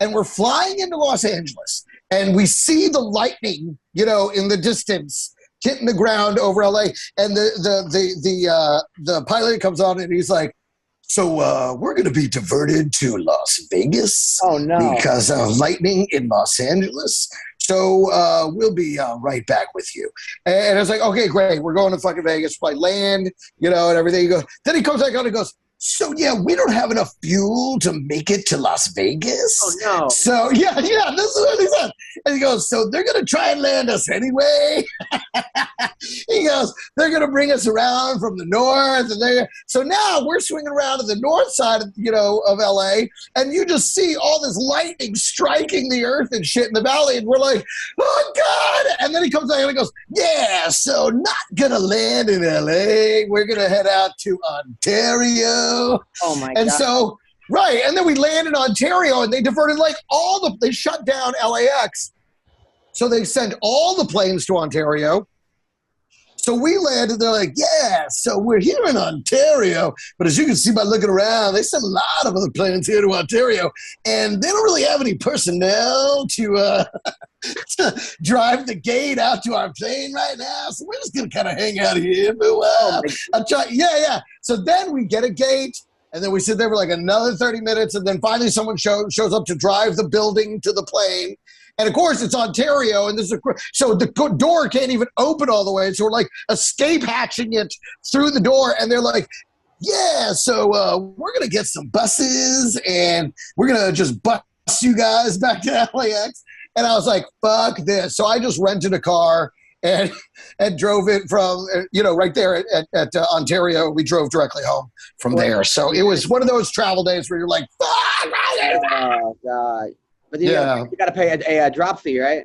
and we're flying into Los Angeles. And we see the lightning, in the distance, hitting the ground over LA. And the pilot comes on and he's like, so we're going to be diverted to Las Vegas. Oh, no. Because of lightning in Los Angeles. So we'll be right back with you. And I was like, okay, great. We're going to fucking Vegas. We'll land, and everything. Then he comes back on and goes, so, yeah, we don't have enough fuel to make it to Las Vegas. Oh, no. So, yeah, this is what he said. And he goes, so they're going to try and land us anyway. He goes, they're going to bring us around from the north. So now we're swinging around to the north side, of L.A., and you just see all this lightning striking the earth and shit in the valley. And we're like, oh, God. And then he comes out and he goes, yeah, so not going to land in L.A. We're going to head out to Ontario. Oh my God. And so, right. And then we landed in Ontario and they diverted they shut down LAX. So they sent all the planes to Ontario. So we landed, they're like, yeah, so we're here in Ontario. But as you can see by looking around, they sent a lot of other planes here to Ontario. And they don't really have any personnel to drive the gate out to our plane right now. So we're just going to kind of hang out here for a while. Yeah. So then we get a gate. And then we sit there for another 30 minutes. And then finally someone shows up to drive the building to the plane. And of course, it's Ontario, and so the door can't even open all the way. So we're escape hatching it through the door, and they're like, "Yeah, so we're gonna get some buses, and we're gonna just bus you guys back to LAX." And I was like, "Fuck this!" So I just rented a car and drove it from right there at Ontario. We drove directly home from there. So it was one of those travel days where you're like, "Fuck!" Oh God. But you got to pay a drop fee, right?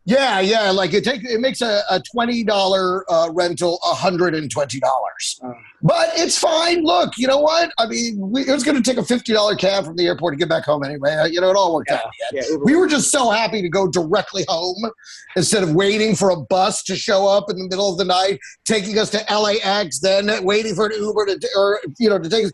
Yeah. It makes a $20 rental $120. But it's fine. Look, you know what? I mean, it was going to take a $50 cab from the airport to get back home anyway. It all worked out. Yeah, we were just so happy to go directly home instead of waiting for a bus to show up in the middle of the night, taking us to LAX, then waiting for an Uber to take us.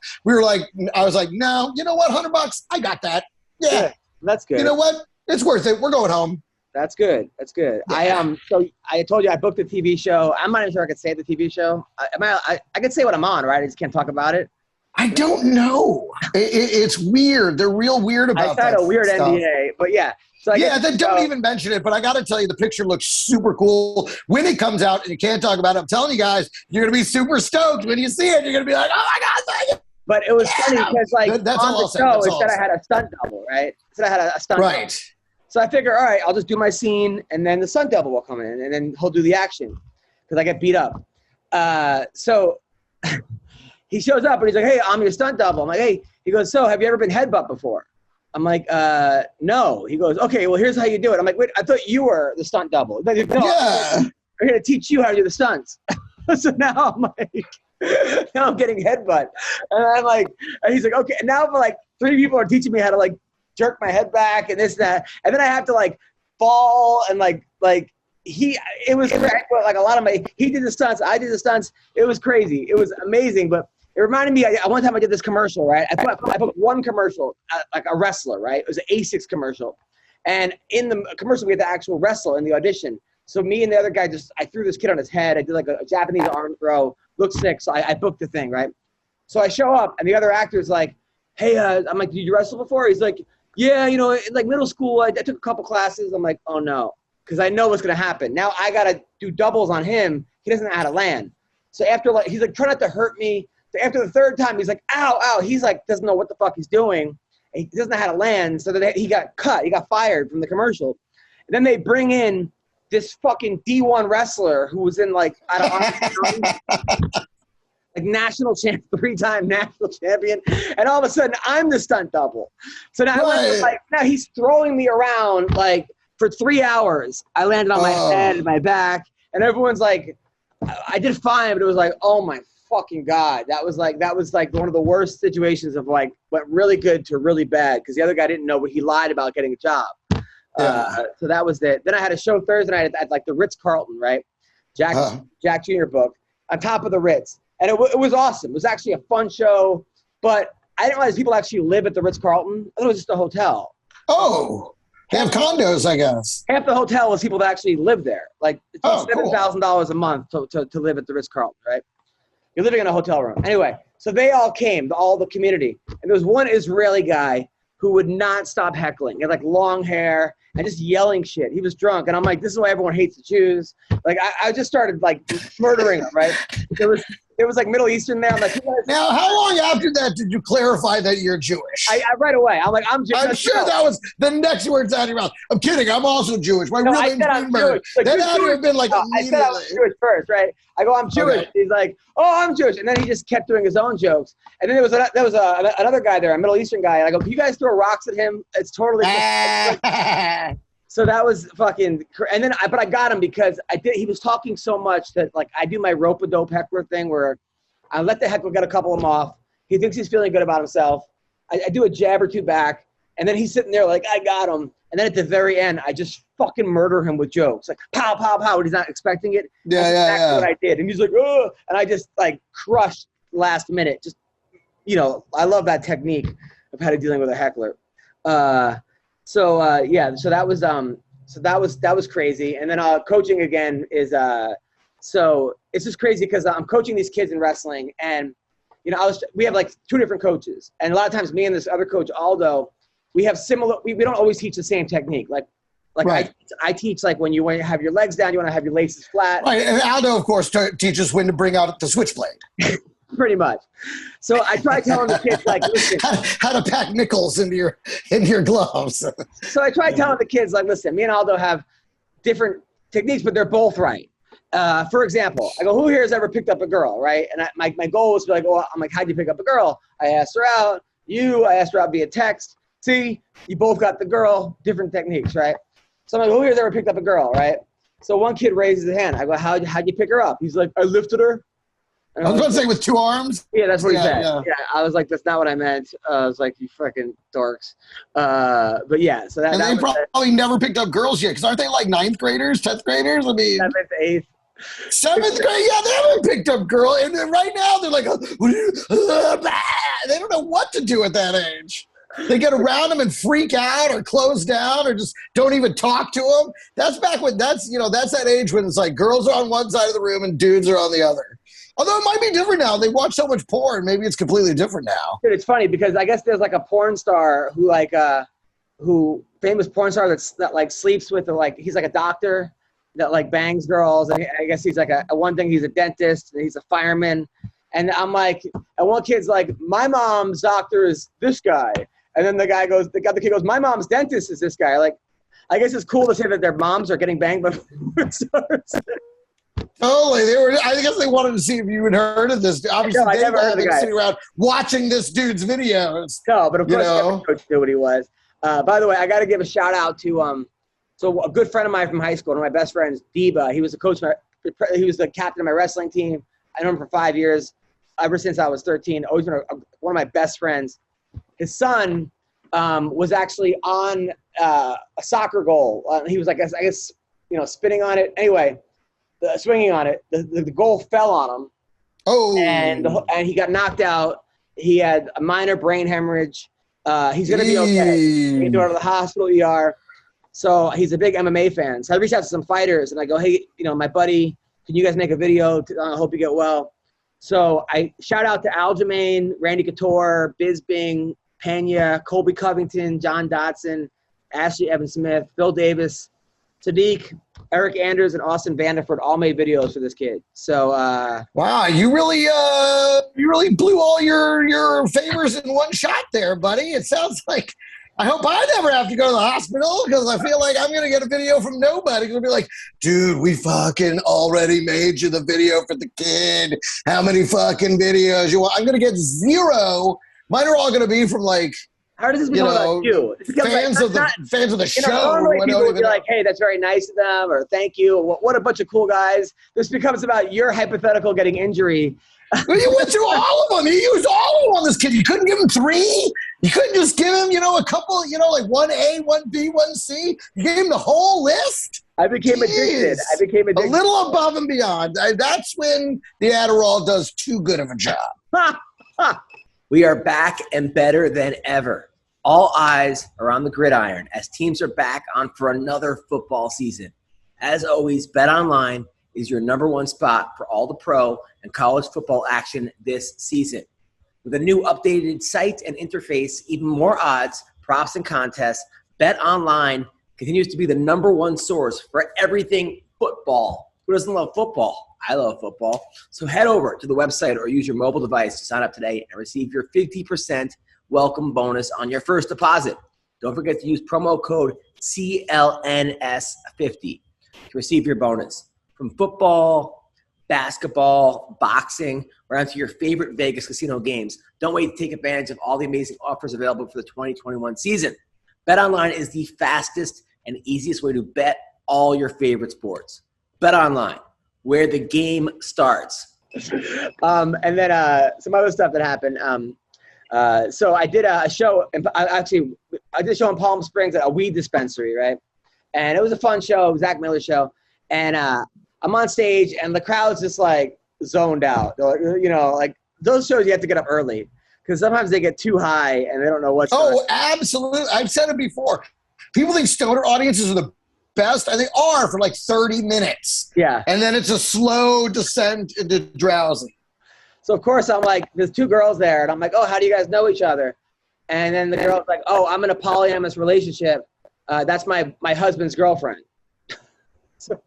I was like, no, you know what? $100, I got that. Yeah. That's good. You know what? It's worth it. We're going home. That's good. That's good. Yeah. So I told you I booked a TV show. I'm not even sure I could say the TV show. I could say what I'm on, right? I just can't talk about it. I don't know. It's weird. They're real weird about that. I signed a weird stuff. NDA, but yeah. So don't even mention it, but I got to tell you, the picture looks super cool. When it comes out and you can't talk about it, I'm telling you guys, you're going to be super stoked when you see it. You're going to be like, oh my God, thank you. But it was funny because That's on all the show, it said I had a stunt double, right? It said I had a stunt double. Right. So I figure, all right, I'll just do my scene, and then the stunt double will come in, and then he'll do the action because I get beat up. So he shows up, and he's like, hey, I'm your stunt double. I'm like, hey. He goes, so have you ever been headbutt before? I'm like, no. He goes, okay, well, here's how you do it. I'm like, wait, I thought you were the stunt double. Like, no, Yeah. we're here to teach you how to do the stunts. So now I'm like, now I'm getting headbutt. And I'm like, and he's like, okay. And now like 3 people are teaching me how to like jerk my head back and this, that. And then I have to like fall and like it was like a lot of he did the stunts. I did the stunts. It was crazy. It was amazing. But it reminded me, one time I did this commercial, right? I put one commercial, like a wrestler, right? It was an A6 commercial. And in the commercial, we had the actual wrestler in the audition. So me and the other guy I threw this kid on his head. I did like a Japanese arm throw. Looked sick. So I booked the thing, right? So I show up and the other actor's like, hey, I'm like, did you wrestle before? He's like, yeah, in like middle school, I took a couple classes. I'm like, oh no. Because I know what's going to happen. Now I got to do doubles on him. He doesn't know how to land. So after he's like, try not to hurt me. So after the third time, he's like, ow, ow. He's like, doesn't know what the fuck he's doing. And he doesn't know how to land. So then he got cut. He got fired from the commercial. And then they bring in this fucking D1 wrestler who was in like, like national champ, 3-time national champion. And all of a sudden I'm the stunt double. So now, now he's throwing me around like for 3 hours. I landed on my head and my back and everyone's like, I did fine, but it was like, oh my fucking God. That was like one of the worst situations of like went really good to really bad because the other guy didn't know what he lied about getting a job. So that was it. Then I had a show Thursday night at like the Ritz-Carlton, right? Jack Jr. book on top of the Ritz. And it was awesome. It was actually a fun show, but I didn't realize people actually live at the Ritz-Carlton. I thought it was just a hotel. Oh, they have condos, I guess. Half the hotel was people that actually live there. Like it's $7,000 a month to live at the Ritz-Carlton, right? You're living in a hotel room. Anyway, so they all came, all the community. And there was one Israeli guy who would not stop heckling. He had like long hair and just yelling shit. He was drunk. And I'm like, this is why everyone hates the Jews. Like I just started like murdering them, right? There was like Middle Eastern there. I'm like, now, how long after that did you clarify that you're Jewish? I right away. I'm like, I'm Jewish. I'm sure that was the next words out of your mouth. I'm kidding. I'm also Jewish. My real name's Jewish. That had to have been like immediately. I said I was Jewish first, right? I go, I'm Jewish. Okay. He's like, oh, I'm Jewish. And then he just kept doing his own jokes. And then there was another guy there, a Middle Eastern guy. And I go, can you guys throw rocks at him? It's totally. So that was fucking, and then but I got him because he was talking so much that like I do my rope-a-dope heckler thing where I let the heckler get a couple of them off. He thinks he's feeling good about himself. I do a jab or two back, and then he's sitting there like, I got him. And then at the very end, I just fucking murder him with jokes. Like, pow, pow, pow, when he's not expecting it. That's exactly what I did. And he's like, oh, and I just like crushed last minute. Just, I love that technique of how to dealing with a heckler. So that was crazy. And then coaching again is so it's just crazy because I'm coaching these kids in wrestling, and we have like 2 different coaches, and a lot of times me and this other coach Aldo, we have similar. We don't always teach the same technique. Like right. I teach like when you want to have your legs down, you want to have your laces flat. Right, and Aldo of course teaches when to bring out the switchblade. Pretty much. So I try telling the kids like, listen, how to pack nickels into your gloves. So I try telling the kids like, listen, me and Aldo have different techniques, but they're both right. For example, I go, who here has ever picked up a girl, right? And my goal was to be like, I'm like, how'd you pick up a girl? I asked her out. I asked her out via text. See, you both got the girl, different techniques, right? So I'm like, who here has ever picked up a girl, right? So one kid raises his hand. I go, how'd you pick her up? He's like, I lifted her. I was about to say with 2 arms. Yeah, that's what he said. Yeah, I was like, that's not what I meant. I was like, you freaking dorks. But yeah, so that. And they probably never picked up girls yet, because aren't they like 9th graders, 10th graders? I mean, 7th, 8th. 7th grade, yeah, they haven't picked up girl, and then right now they're like, they don't know what to do at that age. They get around them and freak out or close down or just don't even talk to them. That's back when that's that age when it's like girls are on one side of the room and dudes are on the other. Although it might be different now. They watch so much porn. Maybe it's completely different now. Dude, it's funny because I guess there's like a porn star who famous porn star that like sleeps with he's like a doctor that like bangs girls. And I guess he's like one thing he's a dentist and he's a fireman. And I'm like, and one kid's like, my mom's doctor is this guy. And then the kid goes, my mom's dentist is this guy. Like, I guess it's cool to say that their moms are getting banged by porn stars. Totally. I guess they wanted to see if you had heard of this. Obviously, I never heard of the guy. Sitting around watching this dude's videos. No, but of course, every coach knew what he was. By the way, I got to give a shout out to so a good friend of mine from high school, one of my best friends, Deba. He was the coach. He was the captain of my wrestling team. I know him for 5 years, ever since I was 13. Always been one of my best friends. His son was actually on a soccer goal. He was like, I guess, spinning on it. Anyway, swinging on it. The goal fell on him. Oh. And he got knocked out. He had a minor brain hemorrhage. He's going to be okay. He's going to go to the hospital ER. So he's a big MMA fan. So I reached out to some fighters, and I go, hey, my buddy, can you guys make a video? I hope you get well. So I shout out to Aljamain, Randy Couture, Bisbing, Pena, Colby Covington, John Dotson, Ashley Evans-Smith, Phil Davis, Sadiq, Eric Anders, and Austin Vanderford all made videos for this kid. So wow, you really blew all your favors in one shot there, buddy. It sounds like I hope I never have to go to the hospital because I feel like I'm going to get a video from nobody. It's going to be like, dude, we fucking already made you the video for the kid. How many fucking videos you want? I'm going to get 0. Mine are all going to be from like, how does this become about you? Fans of the show. Normally people would be like, hey, that's very nice of them, or thank you. What a bunch of cool guys. This becomes about your hypothetical getting injury. Well, you went through all of them. You used all of them on this kid. You couldn't give him 3. You couldn't just give him, a couple, like 1A, 1B, 1C. You gave him the whole list. I became addicted. A little above and beyond. That's when the Adderall does too good of a job. We are back and better than ever. All eyes are on the gridiron as teams are back on for another football season. As always, BetOnline is your #1 spot for all the pro and college football action this season. With a new updated site and interface, even more odds, props, and contests, BetOnline continues to be the #1 source for everything football. Who doesn't love football? I love football. So head over to the website or use your mobile device to sign up today and receive your 50% welcome bonus on your first deposit. Don't forget to use promo code CLNS50 to receive your bonus. From football, basketball, boxing, or onto your favorite Vegas casino games, don't wait to take advantage of all the amazing offers available for the 2021 season. BetOnline is the fastest and easiest way to bet all your favorite sports. BetOnline, where the game starts. And then some other stuff that happened. So I did a show, I did a show in Palm Springs at a weed dispensary, right? And it was a fun show, Zach Miller show. And I'm on stage, and the crowd's just like zoned out. They're like, like those shows you have to get up early because sometimes they get too high and they don't know what's going on. Absolutely. I've said it before. People think stoner audiences are the best, and they are for like 30 minutes. Yeah. And then it's a slow descent into drowsy. So, of course, I'm like, there's 2 girls there, and I'm like, oh, how do you guys know each other? And then the girl's like, oh, I'm in a polyamorous relationship. That's my husband's girlfriend. So,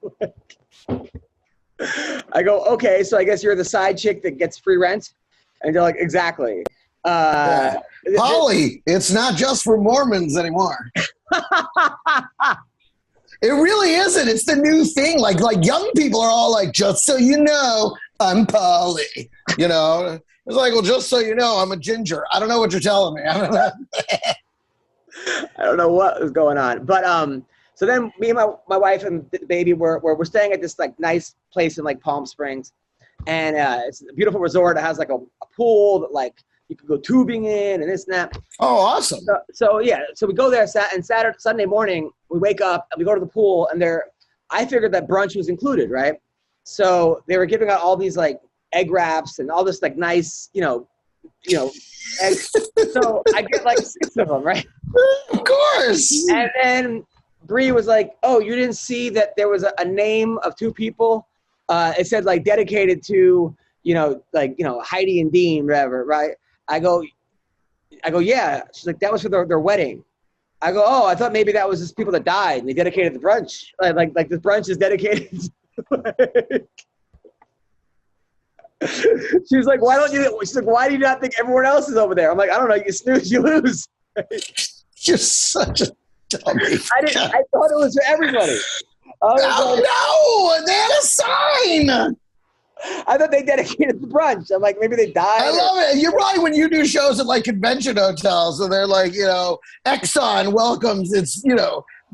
I go, okay, so I guess you're the side chick that gets free rent? And they're like, exactly. Poly, it's not just for Mormons anymore. It really isn't. It's the new thing. Like young people are all like, just so you know, I'm poly. It's like, well, just so you know, I'm a ginger. I don't know what you're telling me. I don't know what is going on. But so then me and my wife and the baby we're staying at this like nice place in like Palm Springs, and it's a beautiful resort. It has like a pool that like you can go tubing in and this and that. Oh, awesome. So we go there and Sunday morning we wake up and we go to the pool, and I figured that brunch was included, right? So they were giving out all these like egg wraps and all this like nice, you know, and so I get like 6 of them, right? Of course. And then Bree was like, "Oh, you didn't see that there was a name of 2 people? It said like dedicated to, Heidi and Dean, whatever, right?" I go, "Yeah." She's like, "That was for their wedding." I go, "Oh, I thought maybe that was just people that died and they dedicated the brunch. Like this brunch is dedicated." She was like, "Why don't you?" She's like, "Why do you not think everyone else is over there?" I'm like, "I don't know. You snooze, you lose." You're such a dummy. I thought it was for everybody. No, they had a sign. I thought they dedicated the brunch. I'm like, maybe they died. I love it. You're right. When you do shows at like convention hotels, and they're like, Exxon welcomes its,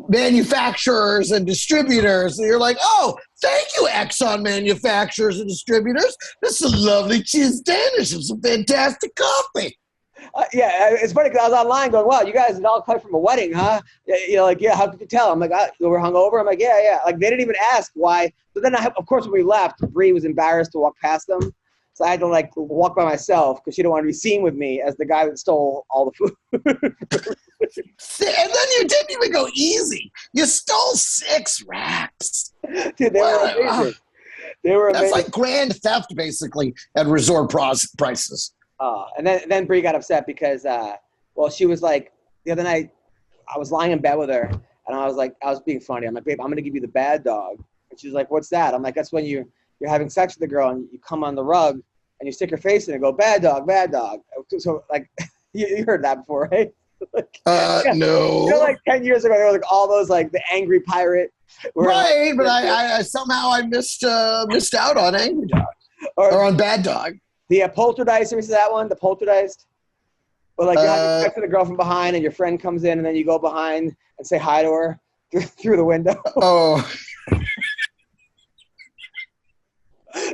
manufacturers and distributors. And you're like, oh, thank you, Exxon manufacturers and distributors. This is a lovely cheese Danish and some fantastic coffee. Yeah, it's funny because I was online going, "Wow, you guys all come from a wedding, huh?" Yeah, how could you tell? I'm like, "We're hungover." I'm like, yeah. Like, they didn't even ask why. So then, of course, when we left, Bree was embarrassed to walk past them. So I had to, like, walk by myself because she didn't want to be seen with me as the guy that stole all the food. And then you didn't even go easy. You stole 6 wraps. Dude, they were amazing. That's like grand theft, basically, at resort prices. And then Bree got upset because, she was like, the other night, I was lying in bed with her, and I was being funny. I'm like, "Babe, I'm going to give you the bad dog." And she's like, "What's that?" I'm like, "That's when you're having sex with the girl, and you come on the rug, and you stick your face in it and go, 'Bad dog, bad dog.'" So, like, you heard that before, right? No. Like 10 years ago, there was like all those, like, the angry pirate. Right, but I somehow I missed out on Angry Dog or on Bad Dog. The poltergeist, you see that one? The poltergeist? Or like you're having sex with a girl from behind and your friend comes in and then you go behind and say hi to her through the window. Oh.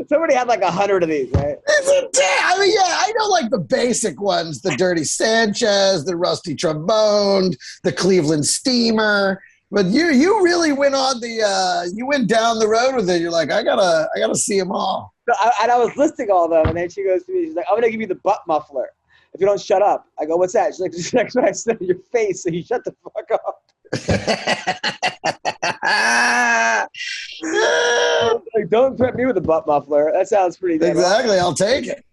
Somebody had like 100 of these, right? I know like the basic ones, the Dirty Sanchez, the Rusty Trombone, the Cleveland Steamer. But you really went on you went down the road with it. You're like, I gotta see them all. So I was listing all of them, and then she goes to me, she's like, "I'm gonna give you the butt muffler if you don't shut up." I go, "What's that?" She's like, "Just next time I said in your face, so you shut the fuck up." Like, don't threaten me with the butt muffler. That sounds pretty good. Exactly, I'll take it.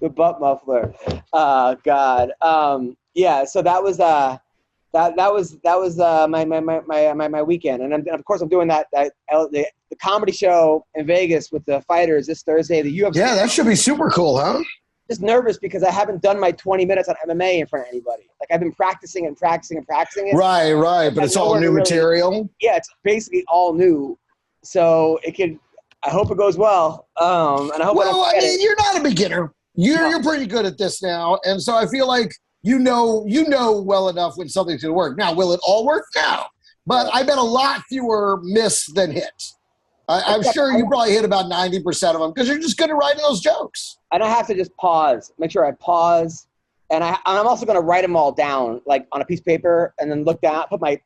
The butt muffler. God. Yeah. So that was my weekend, and of course I'm doing the comedy show in Vegas with the fighters this Thursday. The UFC. Yeah, that should be super cool, huh? Just nervous because I haven't done my 20 minutes on MMA in front of anybody. Like, I've been practicing it. Right. But it's all new material. Yeah, it's basically all new. So I hope it goes well. And I hope. Well, you're not a beginner. You're pretty good at this now, and so I feel like you know well enough when something's going to work. Now, will it all work? No. But I bet a lot fewer miss than hits. I'm sure you probably hit about 90% of them because you're just good at writing those jokes. And I have to just pause, make sure I pause. And I'm also going to write them all down, like on a piece of paper, and then look down, put my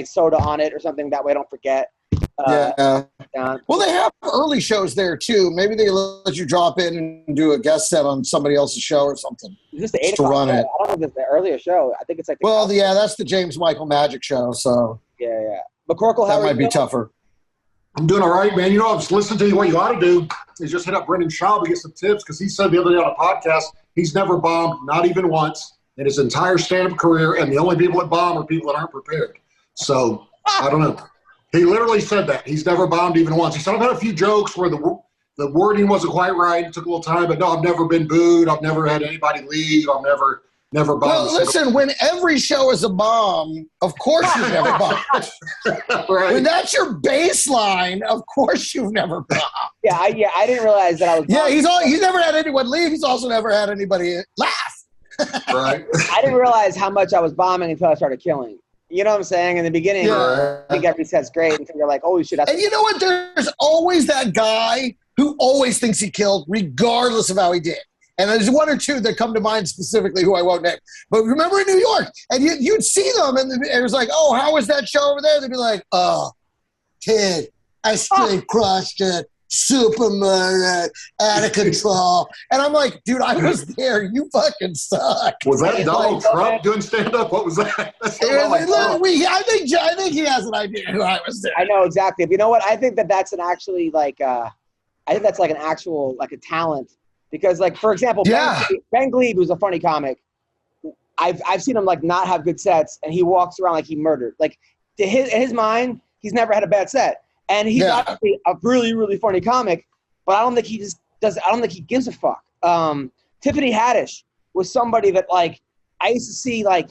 soda on it or something. That way I don't forget. Well, they have early shows there, too. Maybe they let you drop in and do a guest set on somebody else's show or something. Is this the 8 o'clock run show? it. I don't know if it's the earlier show. I think it's like that's the James Michael Magic show. So yeah. McCorkle, that might be tougher. I'm doing all right, man. I was listening to you. What you ought to do is just hit up Brendan Schaub to get some tips because he said the other day on a podcast he's never bombed, not even once, in his entire stand-up career, and the only people that bomb are people that aren't prepared. So I don't know. He literally said that. He's never bombed even once. He said, I've had a few jokes where the wording wasn't quite right. It took a little time, but no, I've never been booed. I've never had anybody leave. I've never bombed. Well, listen, when every show is a bomb, of course you've never bombed. Right. When that's your baseline, of course you've never bombed. Yeah, I didn't realize that I was bombed. Yeah, he's never had anyone leave. He's also never had anybody laugh. Right. I didn't realize how much I was bombing until I started killing. You know what I'm saying? In the beginning, I think every set's great until you're like, oh, shit. And you know what? There's always that guy who always thinks he killed, regardless of how he did. And there's one or two that come to mind specifically who I won't name. But remember in New York, and you'd see them, and it was like, oh, how was that show over there? They'd be like, oh, kid, I straight crushed it. Superman, out of control. And I'm like, dude, I was there. You fucking suck. Was that Donald Trump doing stand-up? What was that? I think he has an idea who I was there. I know exactly. But you know what? I think that's an actually like I think that's like an actual like a talent because like for example, Ben Glebe, who's a funny comic. I've seen him like not have good sets, and he walks around like he murdered. Like in his mind, he's never had a bad set, and he's obviously a really really funny comic. But I don't think he just does. I don't think he gives a fuck. Tiffany Haddish was somebody that like I used to see like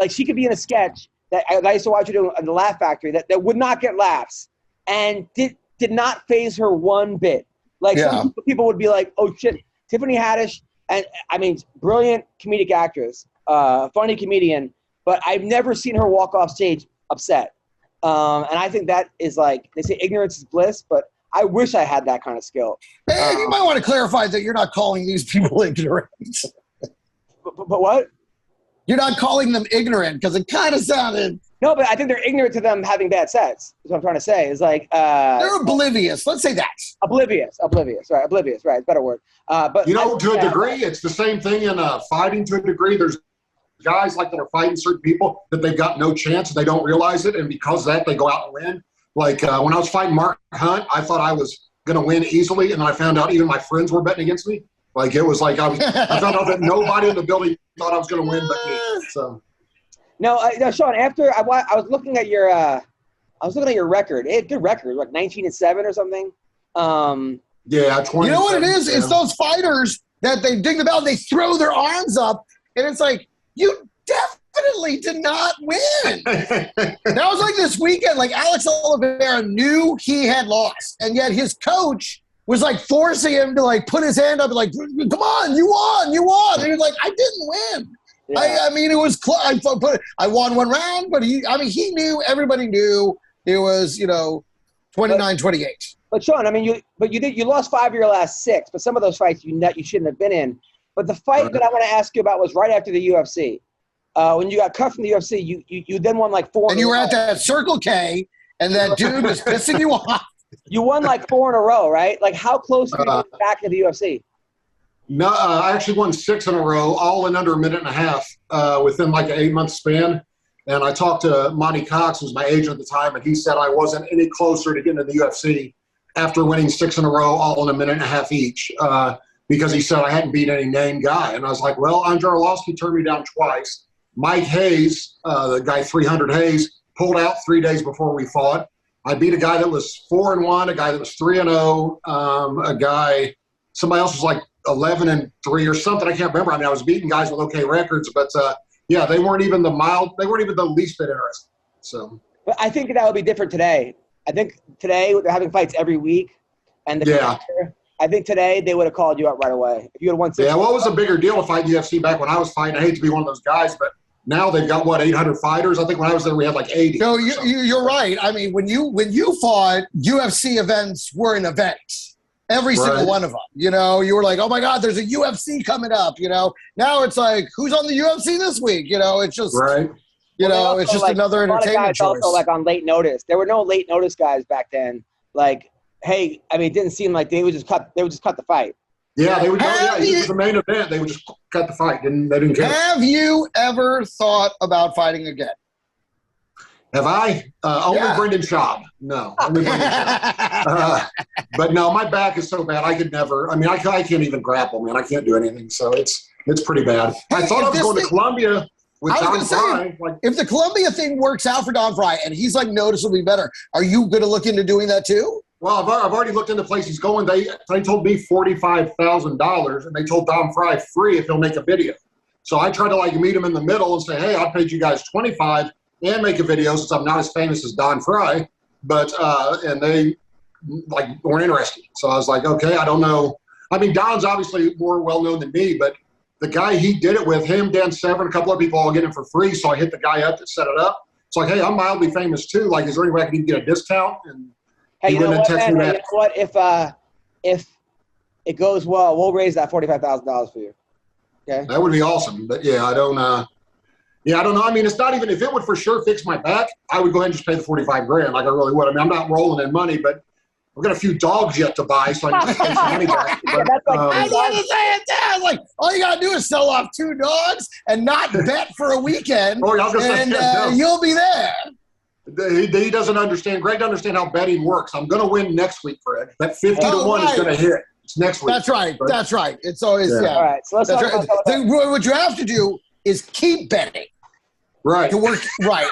she could be in a sketch that I used to watch her do in the Laugh Factory that would not get laughs, and did not faze her one bit. Like some people would be like, "Oh shit, Tiffany Haddish." And I mean, brilliant comedic actress, funny comedian, but I've never seen her walk off stage upset. And I think that is like, they say ignorance is bliss, but I wish I had that kind of skill. Hey, you might want to clarify that you're not calling these people ignorant. But what? You're not calling them ignorant because it kind of sounded. No, but I think they're ignorant to them having bad sets. Is what I'm trying to say. Is like they're oblivious. Let's say that. Oblivious. Right. Oblivious. Right. It's a better word. But to a degree, it's the same thing in fighting. To a degree, there's guys like that are fighting certain people that they've got no chance and they don't realize it, and because of that, they go out and win. Like when I was fighting Mark Hunt, I thought I was going to win easily, and then I found out even my friends were betting against me. Like it was like I found out that nobody in the building thought I was going to win but me. So. No, Sean. After I was looking at your, record. It had a good record, like 19-7 or something. 20. You know what it is? It's those fighters that they ding the bell, they throw their arms up, and it's like you definitely did not win. That was like this weekend. Like Alex Oliveira knew he had lost, and yet his coach was like forcing him to like put his hand up and like, come on, you won. And he was like, I didn't win. Yeah. I mean, it was I won one round, but he knew, everybody knew it was, 29-28. But Sean, I mean, you lost 5 of your last 6, but some of those fights you shouldn't have been in. But the fight that I want to ask you about was right after the UFC. When you got cut from the UFC, you then won like 4. And you were at that Circle K, and that dude was pissing you off. You won like 4 in a row, right? Like how close were you back to the UFC? No, I actually won 6 in a row, all in under a minute and a half within like an 8-month span. And I talked to Monty Cox, who was my agent at the time, and he said I wasn't any closer to getting to the UFC after winning 6 in a row, all in a minute and a half each, because he said I hadn't beat any named guy. And I was like, well, Andre Arlovsky turned me down twice. Mike Hayes, the guy 300 Hayes, pulled out 3 days before we fought. I beat a guy that was 4-1, a guy that was 3-0, somebody else was like 11-3 or something. I can't remember. I mean, I was beating guys with okay records, but they weren't even the least bit interested. So, but I think that would be different today. I think today they're having fights every week, and I think today they would have called you out right away if you had won 6. Yeah, well, it was a bigger deal to fight UFC back when I was fighting. I hate to be one of those guys, but now they've got 800 fighters. I think when I was there, we had like 80. No, you're right. I mean, when you fought, UFC events were an event. Every single one of them. You were like, oh my God, there's a UFC coming up. Now it's like, who's on the UFC this week? It's just it's just like, another entertainment choice. Also, like on late notice, there were no late notice guys back then. Like, hey, I mean, it didn't seem like they would just cut the fight. Yeah, they would go. Yeah, it was the main event. They would just cut the fight. They didn't care. Have you ever thought about fighting again? Have I? Only Brendan Schaub. No, only Brendan Schaub. But no, my back is so bad. I could never. I mean, I can't even grapple, man. I can't do anything. So it's pretty bad. Hey, I thought I was going to Columbia with Don Fry. If the Columbia thing works out for Don Fry and he's like noticeably better, are you going to look into doing that too? Well, I've already looked into the place he's going. They told me $45,000, and they told Don Fry free if he'll make a video. So I tried to meet him in the middle and say, hey, I paid you guys $25 and make a video since I'm not as famous as Don Fry. But and they weren't interested. So I was like, okay, I don't know. I mean, Don's obviously more well known than me, but the guy he did it with, him, Dan Severn, a couple of people all get it for free. So I hit the guy up that set it up. It's like, hey, I'm mildly famous too. Like, is there any way I can even get a discount? And hey, you know what, man? You know what? If it goes well, we'll raise that $45,000 for you. Okay. That would be awesome. But I don't know. I mean, it's not even, if it would for sure fix my back, I would go ahead and just pay the $45,000. Like I really would. I mean, I'm not rolling in money, but I've got a few dogs yet to buy, so I need to take some money back. But, That's like, I wanted to say it there. Like, all you gotta do is sell off 2 dogs and not bet for a weekend, Oh, yeah, I was gonna say, and no. you'll be there. He doesn't understand. Greg doesn't understand how betting works. I'm going to win next week, Greg. That 50 to 1 is going to hit. It's next week. That's right. That's right. It's always All right, so let's talk That's right. about What you have to do is keep betting Right. to work right.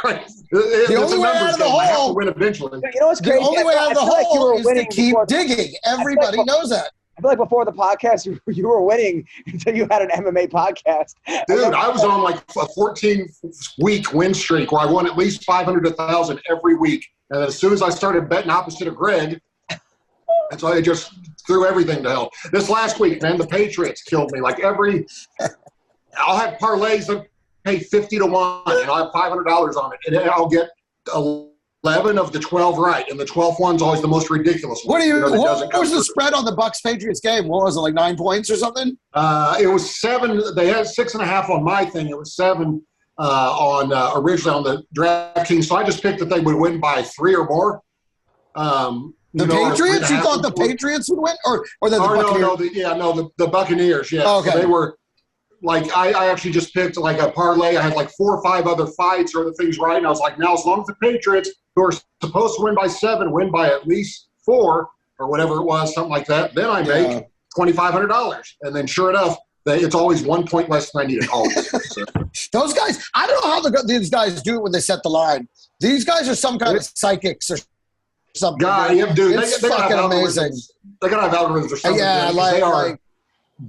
The only way out of the I have to hole- win eventually. You know what's The crazy? only way out of the I feel like you were hole is to winning keep before- digging. Everybody knows that. I feel like before the podcast, you were winning until you had an MMA podcast. Dude, I was on like a 14-week win streak where I won at least 500 to 1,000 every week. And as soon as I started betting opposite of Greg, and so I just threw everything to hell. This last week, man, the Patriots killed me. Like I'll have parlays that pay 50 to 1, and I'll have $500 on it, and I'll get 11 of the 12 right, and the 12th one's always the most ridiculous one. What was the spread on the Bucs-Patriots game? What was it, like 9 points or something? It was 7. They had 6.5 on my thing. It was 7 originally on the DraftKings. So I just picked that they would win by 3 or more. The Patriots? You thought the Patriots would win, or the Buccaneers? The Buccaneers. Yeah, Oh, okay. So they were. Like, I actually just picked, like, a parlay. I had, like, 4 or 5 other fights or other things right. And I was like, now, as long as the Patriots, who are supposed to win by 7, win by at least 4 or whatever it was, something like that, then I make $2,500. And then, sure enough, it's always 1 point less than I needed. Always. So. Those guys, I don't know how these guys do it when they set the line. These guys are some kind of psychics or something. Dude, it's they fucking amazing. They got to have algorithms or something. They are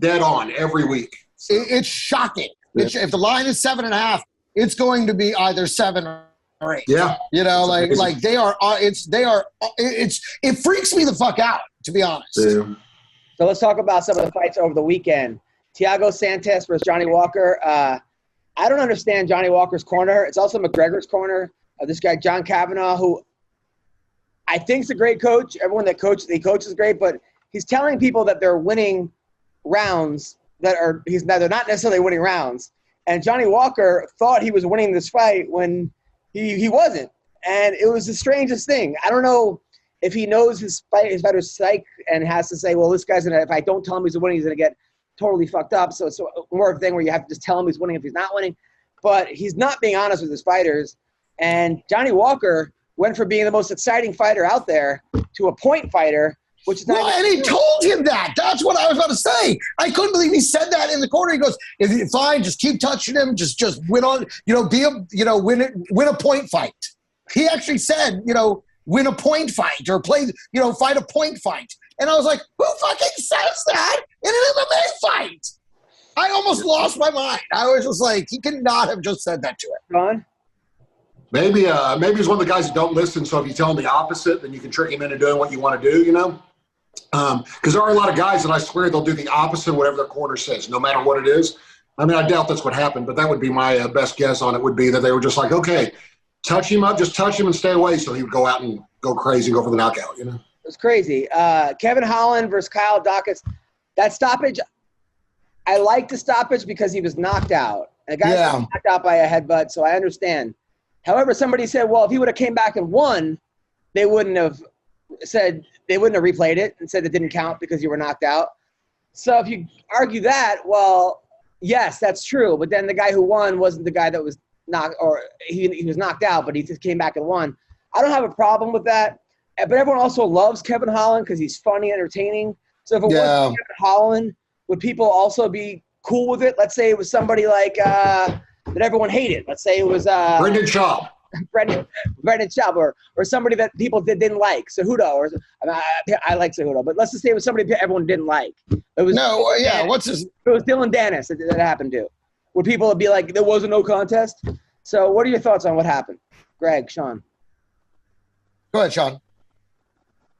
dead on every week. It's shocking. Yeah. If the line is 7.5, it's going to be either 7 or 8. Yeah. You know, like they are. It freaks me the fuck out, to be honest. Yeah. So let's talk about some of the fights over the weekend. Thiago Santos versus Johnny Walker. I don't understand Johnny Walker's corner. It's also McGregor's corner. This guy, John Kavanagh, who I think is a great coach. Everyone that he coaches is great, but he's telling people that they're winning rounds they're not necessarily winning rounds. And Johnny Walker thought he was winning this fight when he wasn't. And it was the strangest thing. I don't know if he knows his fighter's psyche and has to say, well, this guy's if I don't tell him he's winning, he's going to get totally fucked up. So it's more of a thing where you have to just tell him he's winning if he's not winning. But he's not being honest with his fighters. And Johnny Walker went from being the most exciting fighter out there to a point fighter, which is not. And he told him that. That's what I was about to say. I couldn't believe he said that in the corner. He goes, "If you fine, just keep touching him. Just win on. Win a point fight." He actually said, win a point fight or play. Fight a point fight. And I was like, who fucking says that in an MMA fight? I almost lost my mind. I was just like, he could not have just said that to him. Ron? Maybe he's one of the guys that don't listen. So if you tell him the opposite, then you can trick him into doing what you want to do. Because there are a lot of guys that I swear they'll do the opposite of whatever their corner says, no matter what it is. I mean, I doubt that's what happened, but that would be my best guess on it would be that they were just like, okay, touch him up, just touch him and stay away. So he would go out and go crazy, go for the knockout, It's crazy. Kevin Holland versus Kyle Dawkins. That stoppage, I like the stoppage because he was knocked out. The guy was knocked out by a headbutt, so I understand. However, somebody said, well, if he would have came back and won, they wouldn't have replayed it and said it didn't count because you were knocked out. So if you argue that, well, yes, that's true. But then the guy who won wasn't the guy that was knocked, or he was knocked out, but he just came back and won. I don't have a problem with that. But everyone also loves Kevin Holland because he's funny, entertaining. So if it wasn't Kevin Holland, would people also be cool with it? Let's say it was somebody like that everyone hated. Let's say it was Brendan Schaub. Brendan Schaub, or somebody that people didn't like, Cejudo, I like Cejudo, but let's just say it was somebody everyone didn't like. It was what's his? It was Dylan Dennis that happened to. Would people be like, there was a no contest? So what are your thoughts on what happened? Greg, Sean. Go ahead, Sean.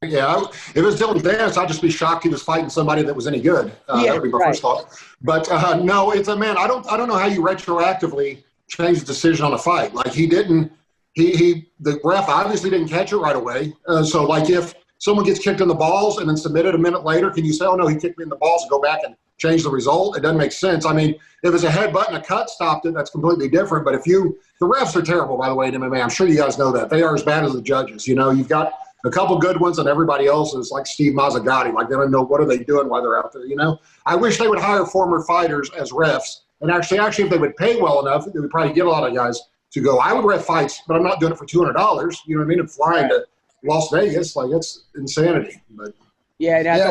Yeah, if it was Dylan Dennis, I'd just be shocked he was fighting somebody that was any good. That would be my first thought. But no, it's a man. I don't know how you retroactively change the decision on a fight. Like he didn't. The ref obviously didn't catch it right away. So like if someone gets kicked in the balls and then submitted a minute later, can you say, oh no, he kicked me in the balls and go back and change the result? It doesn't make sense. I mean, if it's a headbutt and a cut stopped it, that's completely different. But the refs are terrible, by the way, in MMA. I'm sure you guys know that. They are as bad as the judges. You've got a couple good ones, and everybody else is like Steve Mazzagatti. Like, they don't know what are they doing while they're out there, you know? I wish they would hire former fighters as refs. And actually, if they would pay well enough, they would probably get a lot of guys to go. I would ref fights, but I'm not doing it for $200. You know what I mean? I'm flying to Las Vegas. Like, it's insanity. But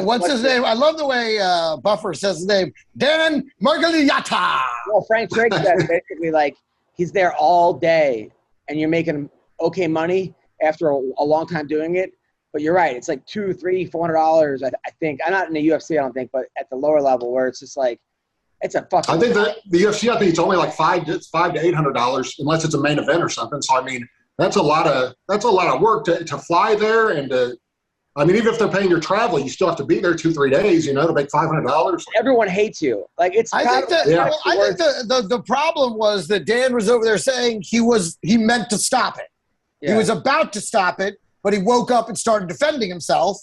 what's his name? I love the way Buffer says his name. Dan Margaliata. Well, Frank Drake says basically like he's there all day, and you're making okay money after a long time doing it. But you're right. It's like $200, $300, $400. I think. I'm not in the UFC, I don't think, but at the lower level where it's just like, it's a fucking. I think that the UFC, I think it's only like $500 to $800 unless it's a main event or something. So, I mean, that's a lot of work to fly there and to, I mean, even if they're paying your travel, you still have to be there 2-3 days, you know, to make $500. Everyone hates you. Like, it's. I think the problem was that Dan was over there saying he meant to stop it. Yeah. He was about to stop it, but he woke up and started defending himself,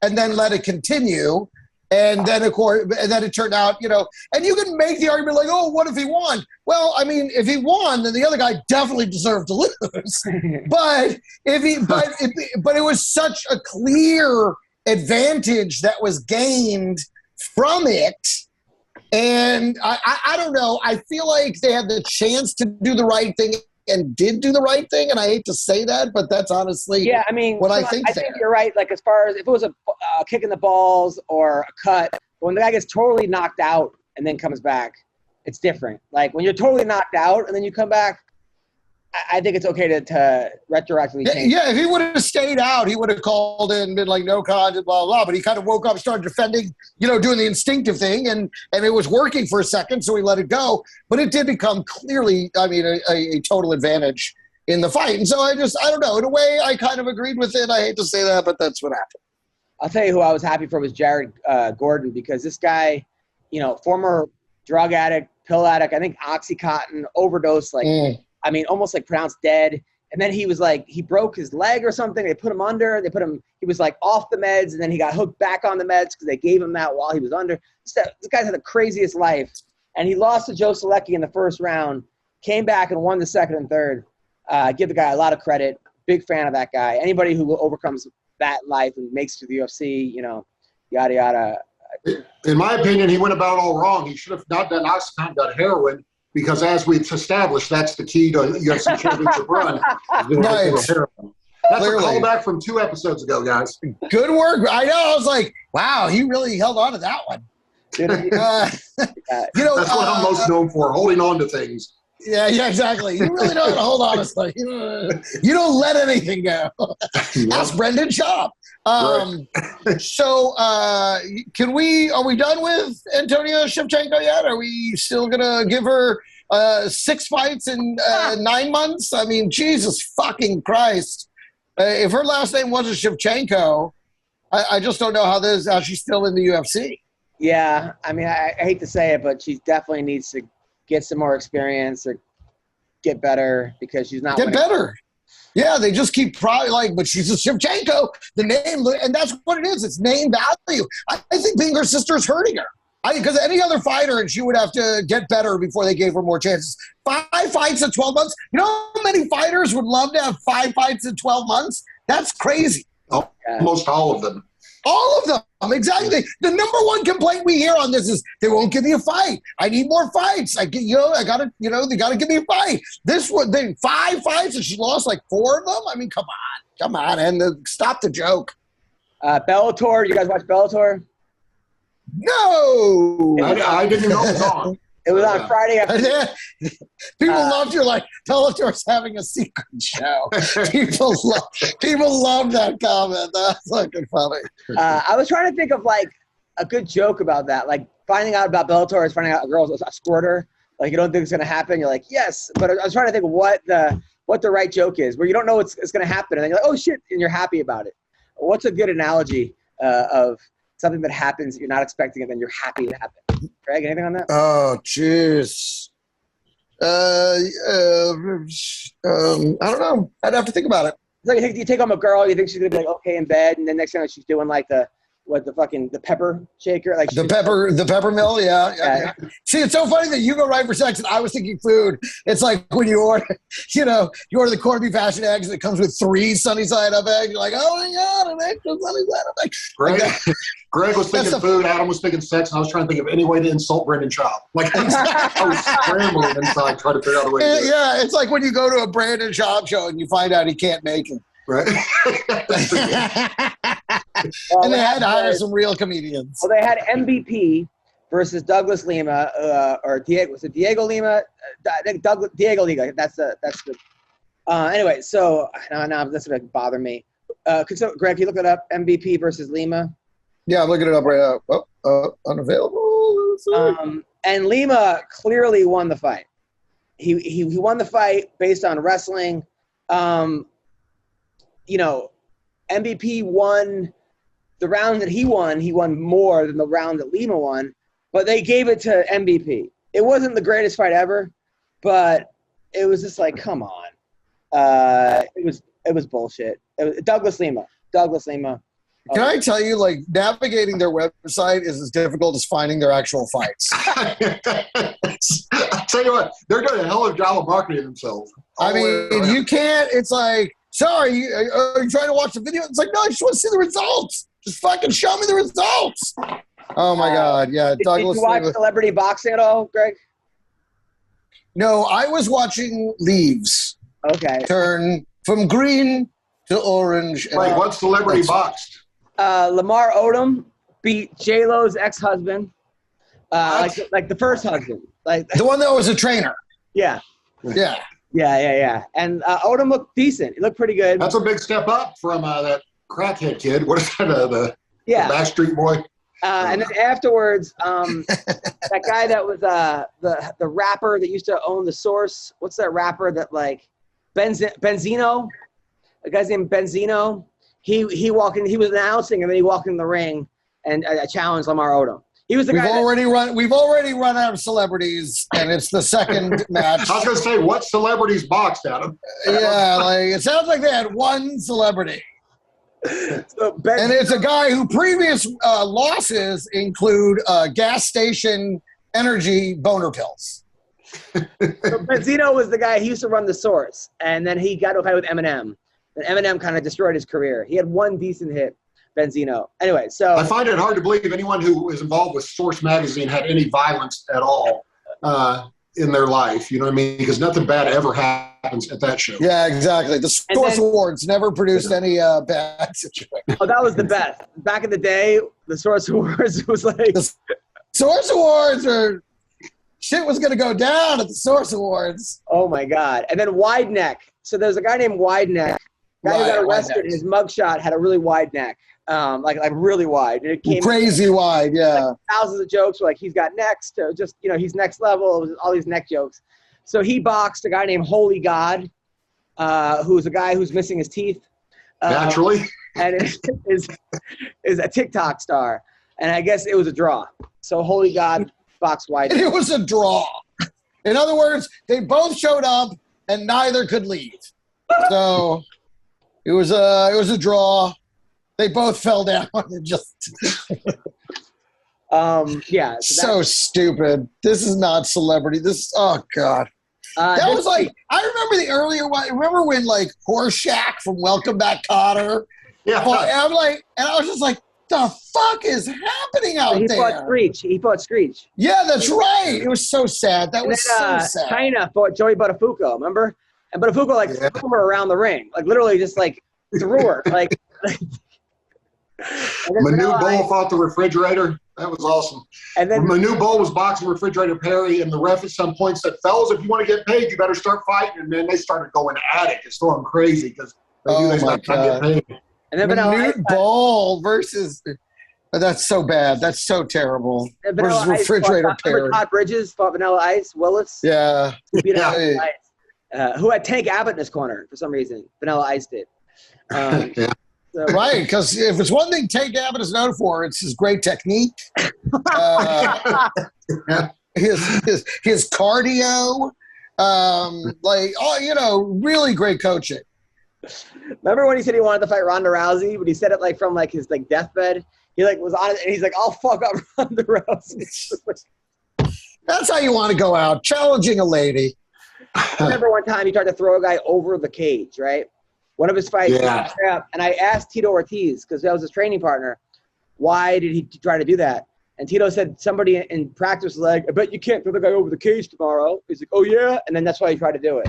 and then let it continue. And then, of course, it turned out, you know, and you can make the argument like, oh, what if he won? Well, I mean, if he won, then the other guy definitely deserved to lose. but it was such a clear advantage that was gained from it. And I don't know. I feel like they had the chance to do the right thing and did do the right thing, and I hate to say that, but that's honestly what I think. I think you're right. Like, as far as if it was a kick in the balls or a cut, when the guy gets totally knocked out and then comes back, it's different. Like, when you're totally knocked out and then you come back, I think it's okay to retroactively change. Yeah, if he would have stayed out, he would have called in and been like, no contest, blah, blah, blah. But he kind of woke up, started defending, you know, doing the instinctive thing, and it was working for a second, so he let it go. But it did become clearly, I mean, a total advantage in the fight. And so I don't know. In a way, I kind of agreed with it. I hate to say that, but that's what happened. I'll tell you who I was happy for was Jared Gordon, because this guy, you know, former drug addict, pill addict, I think Oxycontin, overdose, I mean, almost like pronounced dead. And then he was like, he broke his leg or something. They put him under. He was like off the meds, and then he got hooked back on the meds because they gave him that while he was under. This guy's had the craziest life. And he lost to Joe Selecki in the first round, came back and won the second and third. Give the guy a lot of credit. Big fan of that guy. Anybody who overcomes that life and makes it to the UFC, you know, yada, yada. In my opinion, he went about it all wrong. He should have not done Oxycontin, done heroin. Because as we've established, that's the key to UFC championship run. Nice. That's a callback from 2 episodes ago, guys. Good work. I know. I was like, wow, he really held on to that one. You know, that's what I'm most known for, holding on to things. Yeah, exactly. You really know how to hold on to stuff. You don't let anything go. Ask Brendan Schaub. So are we done with Antonia Shevchenko yet? Are we still going to give her 6 fights in 9 months? I mean, Jesus fucking Christ. If her last name wasn't Shevchenko, I just don't know how she's still in the UFC. Yeah, I mean, I hate to say it, but she definitely needs to get some more experience or get better, because she's not better. Yeah, they just keep but she's a Shevchenko, the name, and that's what it is. It's name value. I think being her sister is hurting her. Because any other fighter, and she would have to get better before they gave her more chances. 5 fights in 12 months. You know how many fighters would love to have 5 fights in 12 months? That's crazy. Almost all of them. All of them, exactly. The number one complaint we hear on this is they won't give me a fight. I need more fights. They gotta give me a fight. This one, 5 fights, and she lost like 4 of them. I mean, come on, and stop the joke. Bellator, you guys watch Bellator? No, I didn't know it was on. It was on Friday afternoon. People loved you like Bellator's having a secret show. People love that comment. That's fucking funny. I was trying to think of like a good joke about that. Like, finding out about Bellator is finding out a girl's a squirter. Like, you don't think it's gonna happen. You're like, yes. But I was trying to think of what the right joke is, where you don't know it's gonna happen, and then you're like, oh shit, and you're happy about it. What's a good analogy of something that happens that you're not expecting, and then you're happy to happen? Greg, anything on that? Oh, jeez. I don't know. I'd have to think about it. It's like you take home a girl, you think she's gonna be like okay in bed, and then next thing she's doing like the the pepper shaker, like the pepper mill, yeah. See, it's so funny that you go right for sex, and I was thinking food. It's like when you order, you order the corned beef hash and eggs, and it comes with 3 sunny side up eggs. You're like, oh my god, an extra sunny side up egg. Greg was thinking food, Adam was thinking sex, and I was trying to think of any way to insult Brendan Schaub. Like I was scrambling inside trying to figure out a way to do it. Yeah, it's like when you go to a Brendan Schaub show and you find out he can't make it. Right. And they had to hire some real comedians. Well, they had MVP versus Douglas Lima, or Diego Lima? Diego Lima. That's the. Anyway, so no, that's gonna bother me. So, Greg, can you look it up? MVP versus Lima. Yeah, I'm looking it up right now. Unavailable. And Lima clearly won the fight. He won the fight based on wrestling. MVP won the round that he won more than the round that Lima won, but they gave it to MVP. It wasn't the greatest fight ever, but it was just like, come on. It was bullshit. Douglas Lima. Can I tell you, like, navigating their website is as difficult as finding their actual fights. I'll tell you what, they're doing a hell of a job of marketing themselves. I mean, you can't, it's like, sorry, are you trying to watch the video? It's like, no, I just want to see the results. Just fucking show me the results. Oh, my God. Yeah, Douglas. Did you watch celebrity boxing at all, Greg? No, I was watching leaves. Okay. Turn from green to orange. Wait, what celebrity boxed? Lamar Odom beat J-Lo's ex-husband. Like the first husband. Like the one that was a trainer. Yeah. Yeah. Yeah. And Odom looked decent. He looked pretty good. That's a big step up from that crackhead kid. What is that? The Backstreet Boy? And then afterwards, that guy that was the rapper that used to own The Source. What's that rapper that like Benzino? A guy's named Benzino. He walked in. He was announcing, and then he walked in the ring and challenged Lamar Odom. He was the guy. We've already run out of celebrities, and it's the second match. I was going to say, what celebrities boxed, Adam? Yeah, like it sounds like they had one celebrity. And it's a guy who previous losses include gas station energy boner pills. So Benzino was the guy. He used to run The Source, and then he got to a fight with Eminem. And Eminem kind of destroyed his career. He had one decent hit, Benzino. Anyway, so I find it hard to believe anyone who was involved with Source Magazine had any violence at all in their life. You know what I mean? Because nothing bad ever happens at that show. Yeah, exactly. The Source Awards never produced any bad situation. Oh, that was the best. Back in the day, the Source Awards was like the Source Awards are shit was going to go down at the Source Awards. Oh my God! And then Wide Neck. So there's a guy named Wide Neck. Guy who got arrested. His mugshot had a really wide neck, like really wide. And it came crazy wide, yeah. Like thousands of jokes were like he's got next, just he's next level. It was all these neck jokes. So he boxed a guy named Holy God, who's a guy who's missing his teeth. Naturally. And is a TikTok star. And I guess it was a draw. So Holy God boxed Wide Neck. It was a draw. In other words, they both showed up and neither could leave. So it was a draw. They both fell down and just yeah. So stupid. This is not celebrity. Oh God. That was like I remember the earlier one. Remember when like Horseshack from Welcome Back Kotter? Yeah. And I was just like, the fuck is happening out there? He fought Screech. Yeah, that's right. It was so sad. That was so sad. China fought Joey Buttafuoco, remember? And Buttafuoco threw her around the ring, like literally just like threw her, like. Manu Bull fought the Refrigerator. That was awesome. And then Manu Bull was boxing Refrigerator Perry, and the ref at some point said, "Fellas, if you want to get paid, you better start fighting." And then they started going at it, just going crazy because they knew they not get paid. And then Manu Bull versus. That's so bad. That's so terrible. Versus Refrigerator Perry. Todd Bridges fought Vanilla Ice. Willis. Yeah. He beat Vanilla Ice. Who had Tank Abbott in his corner for some reason. Vanilla Ice did. Yeah. Right, because if it's one thing Tank Abbott is known for, it's his great technique, his cardio, really great coaching. Remember when he said he wanted to fight Ronda Rousey, but he said it like from like his like deathbed. He like was on it, and he's like, "I'll fuck up Ronda Rousey." That's how you want to go out, challenging a lady. I remember one time he tried to throw a guy over the cage, right? One of his fights. Yeah. And I asked Tito Ortiz, because that was his training partner, why did he try to do that? And Tito said somebody in practice was like, I bet you can't throw the guy over the cage tomorrow. He's like, oh, yeah? And then that's why he tried to do it.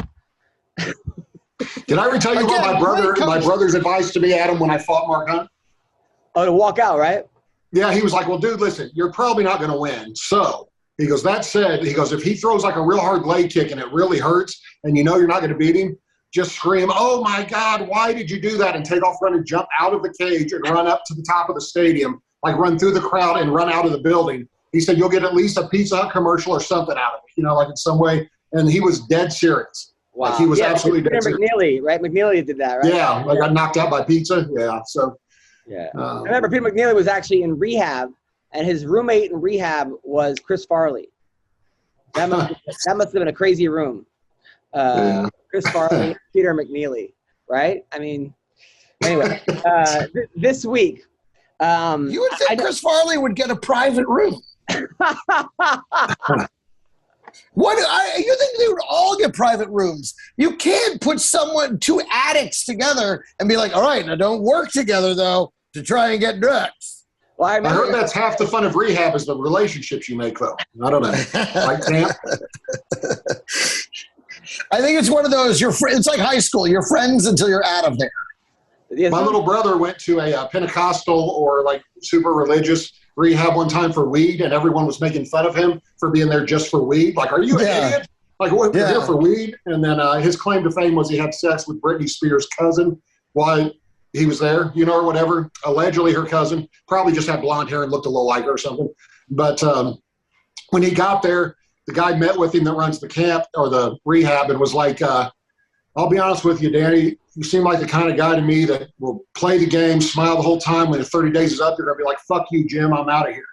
Did I ever tell you about my brother's advice to me, Adam, when I fought Mark Hunt? Oh, to walk out, right? Yeah, he was like, well, dude, listen, you're probably not going to win. So he goes, that said, he goes, if he throws like a real hard leg kick and it really hurts and you know you're not going to beat him, just scream, oh, my God, why did you do that? And take off running, jump out of the cage and run up to the top of the stadium, like run through the crowd and run out of the building. He said, you'll get at least a Pizza Hut commercial or something out of it, like in some way. And he was dead serious. Wow. Like he was absolutely dead serious. McNeely, right? McNeely did that, right? Yeah, like got knocked out by pizza. Yeah, so. Yeah. I remember Peter McNeely was actually in rehab, and his roommate in rehab was Chris Farley. That must have been a crazy room. Chris Farley, Peter McNeely, right? I mean, anyway, this week. You would think Chris Farley would get a private room. You think they would all get private rooms? You can't put two addicts together and be like, all right, now don't work together, though, to try and get drugs. Well, I heard that's half the fun of rehab is the relationships you make, though. I don't know. Like Camp? I think it's one of those, it's like high school. You're friends until you're out of there. My little brother went to a Pentecostal or like super religious rehab one time for weed, and everyone was making fun of him for being there just for weed. Like, are you an idiot? Like, what, you're here for weed? And then his claim to fame was he had sex with Britney Spears' cousin while he was there, or whatever. Allegedly her cousin. Probably just had blonde hair and looked a little like her or something. But when he got there, the guy met with him that runs the camp or the rehab and was like, I'll be honest with you, Danny, you seem like the kind of guy to me that will play the game, smile the whole time. When the 30 days is up, you're going to be like, fuck you, Jim, I'm out of here.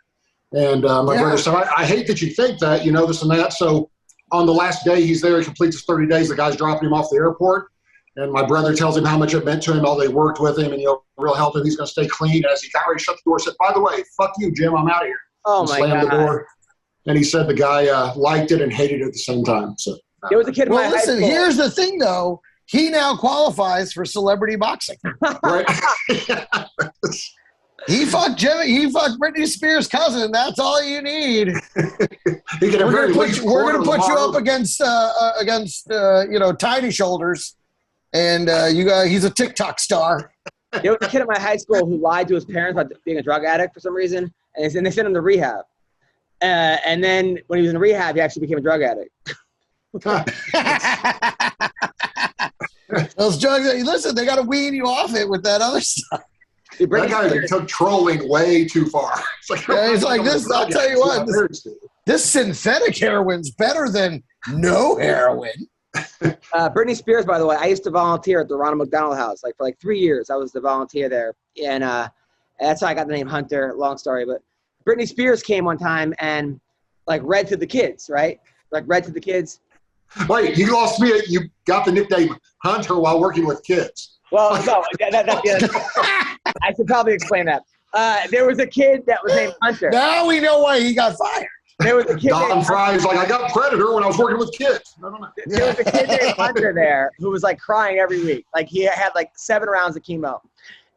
And my brother said, I hate that you think that, this and that. So on the last day he's there, he completes his 30 days. The guy's dropping him off the airport. And my brother tells him how much it meant to him, all they worked with him, and, real help him. He's going to stay clean. As he got ready to shut the door, said, by the way, fuck you, Jim, I'm out of here. Oh, my God. Slammed the door. And he said the guy liked it and hated it at the same time. So there was a kid in my high school. Here's the thing, though. He now qualifies for celebrity boxing. Right. He fucked Britney Spears' cousin. That's all you need. We're going to put you up against Tiny Shoulders, and he's a TikTok star. There was a kid in my high school who lied to his parents about being a drug addict for some reason, and they sent him to rehab. And then when he was in rehab, he actually became a drug addict. Those drugs, listen, they got to wean you off it with that other stuff. That guy took trolling way too far. He's like this. I'll tell you what, this synthetic heroin's better than no heroin. Britney Spears, by the way, I used to volunteer at the Ronald McDonald House. For 3 years, I was the volunteer there, and that's how I got the name Hunter. Long story, but Britney Spears came one time and read to the kids, right? Read to the kids. Wait, you lost me. You got the nickname Hunter while working with kids. Well, no, I should probably explain that. There was a kid that was named Hunter. Now we know why he got fired. There was a kid Don Fry's I got Predator when I was working with kids. I don't know. There was a kid named Hunter there who was crying every week. He had 7 rounds of chemo,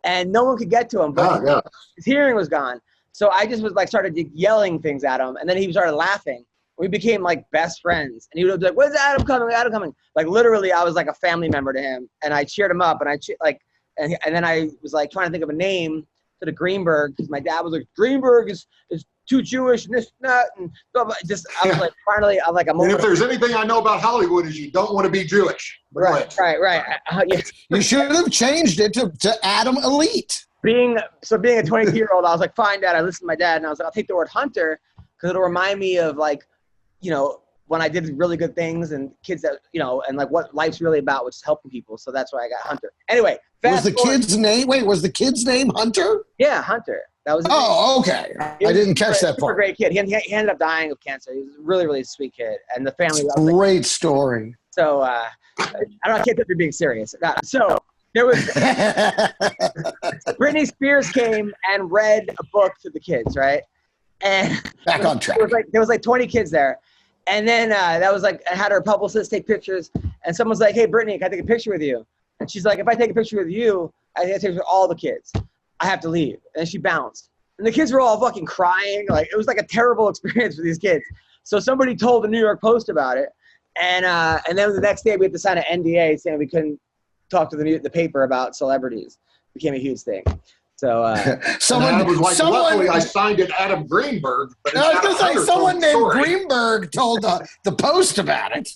and no one could get to him. But his hearing was gone. So I just was started yelling things at him, and then he started laughing. We became best friends, and he would be like, "Where's Adam coming? Adam coming!" Literally, I was a family member to him, and I cheered him up, and and then I was trying to think of a name to the Greenberg, because my dad was like, "Greenberg is too Jewish and this and that," and blah, blah. I was finally, I'm I'm. And if there's anything I know about Hollywood is you don't want to be Jewish. Right. Yeah. You should have changed it to Adam Elite. Being a 22-year-old, I was like, fine, Dad. I listened to my dad, and I was like, I'll take the word Hunter because it'll remind me of when I did really good things and kids that, and what life's really about, which is helping people. So that's why I got Hunter. Anyway, was the kid's name Hunter? Yeah, Hunter. That was. Oh, okay. I didn't catch that part. Super great kid. He ended up dying of cancer. He was a really, really sweet kid, and the family. Great story. So I can't think you're being serious. So there was. Britney Spears came and read a book to the kids, right? And back on track. There was like 20 kids there. And then that was like, I had her publicist take pictures. And someone's like, hey, Brittany, can I take a picture with you? And she's like, if I take a picture with you, I take a picture with all the kids. I have to leave. And she bounced. And the kids were all fucking crying. Like, it was like a terrible experience for these kids. So somebody told the New York Post about it. And then the next day we had to sign an NDA saying we couldn't talk to the paper about celebrities. It became a huge thing. So luckily I signed it Adam Greenberg. But I was going to say, someone named Greenberg told the Post about it.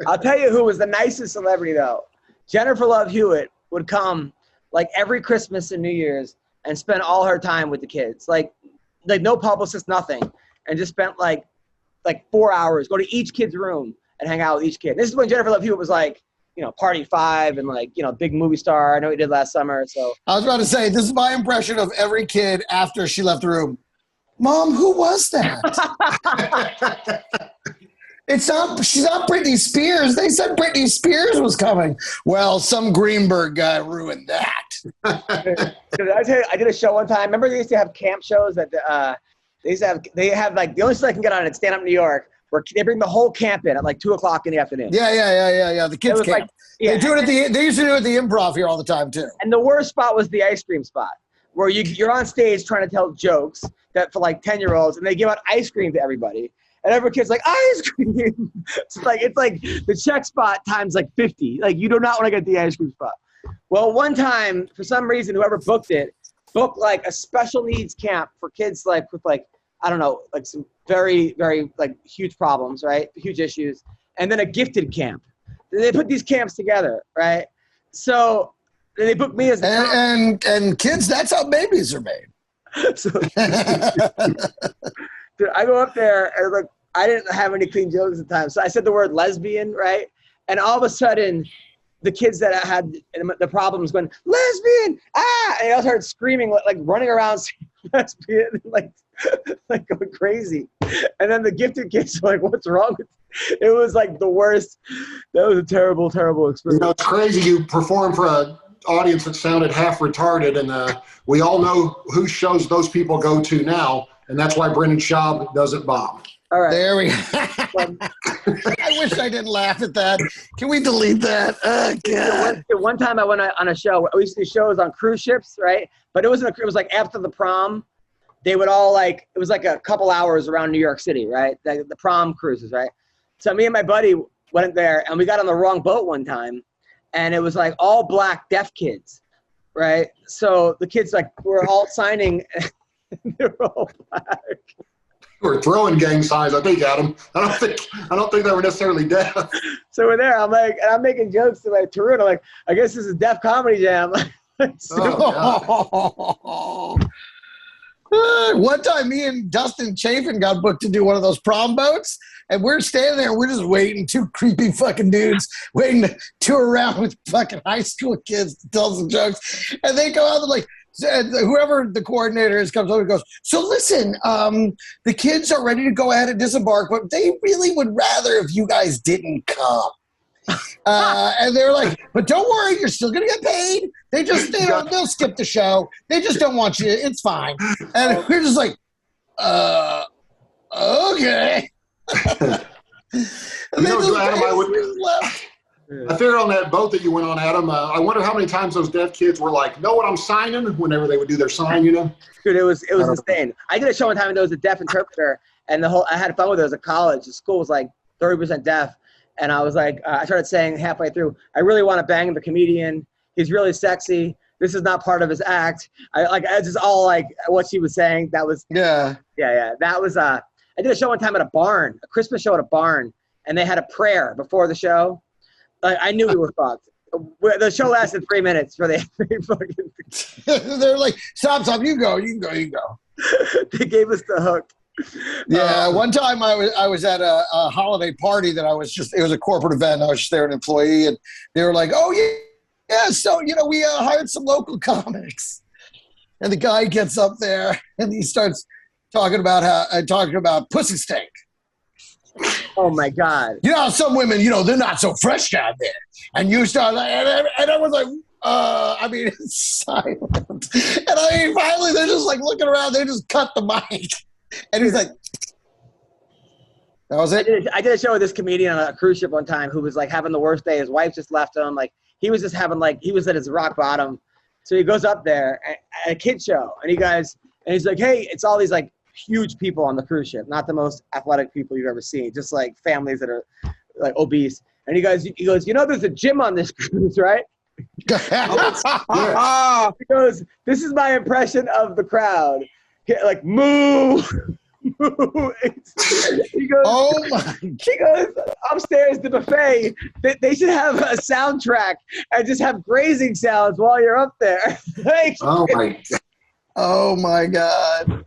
I'll tell you who was the nicest celebrity, though. Jennifer Love Hewitt would come like every Christmas and New Year's and spend all her time with the kids. Like no publicist, nothing. And just spent like 4 hours, go to each kid's room and hang out with each kid. This is when Jennifer Love Hewitt was like, Party 5 and like, big movie star. I know he did last summer. So I was about to say, this is my impression of every kid after she left the room. Mom, who was that? She's not Britney Spears. They said Britney Spears was coming. Well, some Greenberg guy ruined that. I tell you, I did a show one time. Remember they used to have camp shows that they have like the only show I can get on at Stand Up New York where they bring the whole camp in at like 2:00 in the afternoon. Yeah. The kids camp. They used to do it at the Improv here all the time too. And the worst spot was the ice cream spot where you're on stage trying to tell jokes that for like 10-year-olds and they give out ice cream to everybody. And every kid's like, ice cream. It's like the check spot times like 50. Like you do not want to get the ice cream spot. Well, one time, for some reason, whoever booked like a special needs camp for kids like with like, I don't know, like some very, very like huge problems, right? Huge issues. And then a gifted camp. They put these camps together, right? So they booked me as a and kids, that's how babies are made. So, dude, I go up there and like I didn't have any clean jokes at the time. So I said the word lesbian, right? And all of a sudden, the kids that had the problems going, lesbian, ah! And they all started screaming, like running around saying lesbian, like going crazy. And then the gifted kids were like, what's wrong with you? It was like the worst. That was a terrible, terrible experience. It's crazy. You perform for an audience that sounded half retarded, and we all know whose shows those people go to now, and that's why Brendan Schaub doesn't bomb. All right. There we go. I wish I didn't laugh at that. Can we delete that? Oh, God. One time I went on a show. We used to do shows on cruise ships, right? But it was like after the prom. They would all it was like a couple hours around New York City, right? The prom cruises, right? So me and my buddy went there, and we got on the wrong boat one time, and it was like all black deaf kids, right? So the kids were all signing, and they were all black. We're throwing gang signs, I think, Adam. I don't think they were necessarily deaf. So we're there. I'm like, and I'm making jokes to like Tarun. I'm like, I guess this is Def Comedy Jam. One time, me and Dustin Chafin got booked to do one of those prom boats, and we're standing there, and we're just waiting, two creepy fucking dudes waiting to tour around with fucking high school kids to tell some jokes, and they go out and like, whoever the coordinator is comes over and goes, so listen, the kids are ready to go ahead and disembark, but they really would rather if you guys didn't come. And they're like, but don't worry, you're still going to get paid. They just, they'll skip the show. They just don't want you. It's fine. And we're just like, okay. Adam, I figure on that boat that you went on, Adam, I wonder how many times those deaf kids were like, know what I'm signing? Whenever they would do their sign, Dude, it was insane. I did a show one time and there was a deaf interpreter, and I had fun with it as a college. The school was like 30% deaf. And I was like, I started saying halfway through, I really want to bang the comedian. He's really sexy. This is not part of his act. It's just all like what she was saying. That was, yeah. That was, I did a show one time at a barn, a Christmas show at a barn, and they had a prayer before the show. I knew we were fucked. The show lasted 3 minutes for the fucking. They're like, stop, you go. They gave us the hook. Yeah, one time I was at a holiday party that it was a corporate event. I was just there, an employee, and they were like, oh, yeah, so, we hired some local comics. And the guy gets up there, and he starts talking about pussy steak. Oh my God. You know, some women, you know, they're not so fresh down there. And you start like, and everyone's like, I mean, it's silent. And I mean, finally, they're just like looking around. They just cut the mic. And he's like, that was it? I did a show with this comedian on a cruise ship one time who was like having the worst day. His wife just left him. Like he was just having like, he was at his rock bottom. So he goes up there at a kid show and he's like, hey, it's all these like huge people on the cruise ship, not the most athletic people you've ever seen, just like families that are like obese. And he goes, you know, there's a gym on this cruise, right? He goes, this is my impression of the crowd. Like, moo. He goes, oh my. He goes, upstairs the buffet, they should have a soundtrack and just have grazing sounds while you're up there. Like, oh my God.